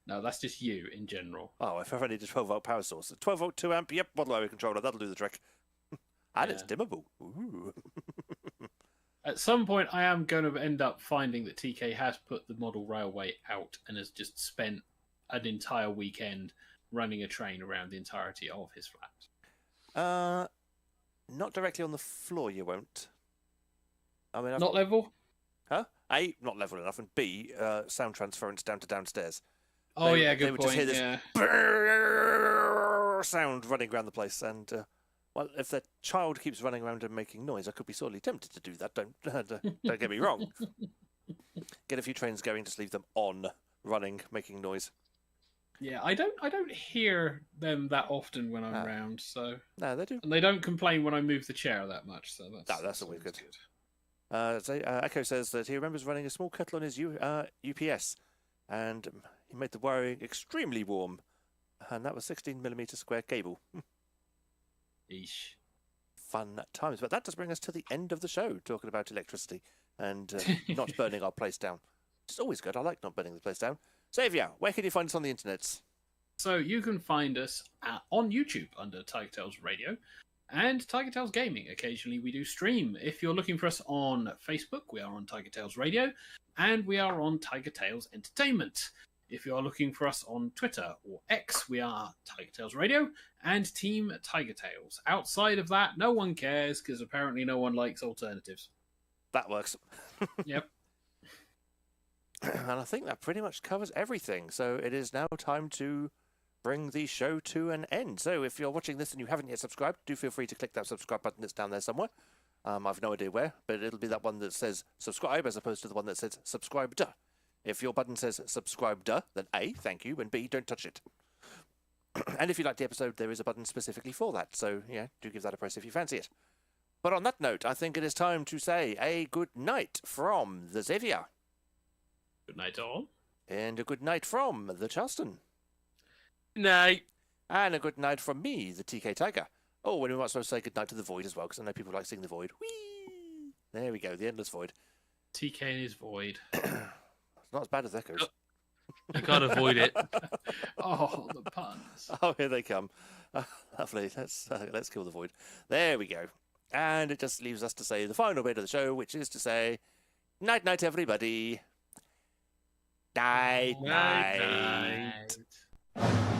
No, that's just you in general. Oh, if I ever need a 12 volt power source. 12 volt 2 amp, yep, model railway controller, that'll do the trick. And it's dimmable. Ooh. At some point, I am going to end up finding that TK has put the model railway out and has just spent an entire weekend running a train around the entirety of his flat. Not directly on the floor, you won't. I mean, Not level? Huh? A, not level enough, and B, sound transference down to downstairs. Oh, They yeah, would good just hear point. this Yeah. sound running around the place, and well, if the child keeps running around and making noise, I could be sorely tempted to do that. Don't get me wrong. Get a few trains going, just leave them on, running, making noise. Yeah, I don't hear them that often when I'm around, so No, they do. and they don't complain when I move the chair that much, so that's always good. Echo says that he remembers running a small kettle on his UPS, and he made the wiring extremely warm, and that was 16mm square cable. Eesh. Fun times. But that does bring us to the end of the show, talking about electricity and not burning our place down. It's always good. I like not burning the place down. Xavier, where can you find us on the internet? So you can find us on YouTube under TigerTails Radio and TigerTails Gaming. Occasionally we do stream. If you're looking for us on Facebook, we are on TigerTails Radio, and we are on TigerTails Entertainment. If you are looking for us on Twitter or X, we are TigerTails Radio and Team TigerTails. Outside of that, no one cares, because apparently no one likes alternatives. That works. Yep. And I think that pretty much covers everything. So it is now time to bring the show to an end. So if you're watching this and you haven't yet subscribed, do feel free to click that subscribe button that's down there somewhere. I've no idea where, but it'll be that one that says subscribe as opposed to the one that says subscribed. If your button says subscribed, then A, thank you, and B, don't touch it. And if you like the episode, there is a button specifically for that. So, yeah, do give that a press if you fancy it. But on that note, I think it is time to say a good night from the Xavier. Good night, all. And a good night from the Charleston. Night. And a good night from me, the TK Tiger. Oh, and we might as well say good night to the Void as well, because I know people like seeing the Void. Whee! There we go, the Endless Void. TK and his void. It's not as bad as Echoes. You can't avoid it. Oh, the puns. Oh, here they come. Lovely. Let's kill the Void. There we go. And it just leaves us to say the final bit of the show, which is to say, night, night, everybody. Night, night. Night.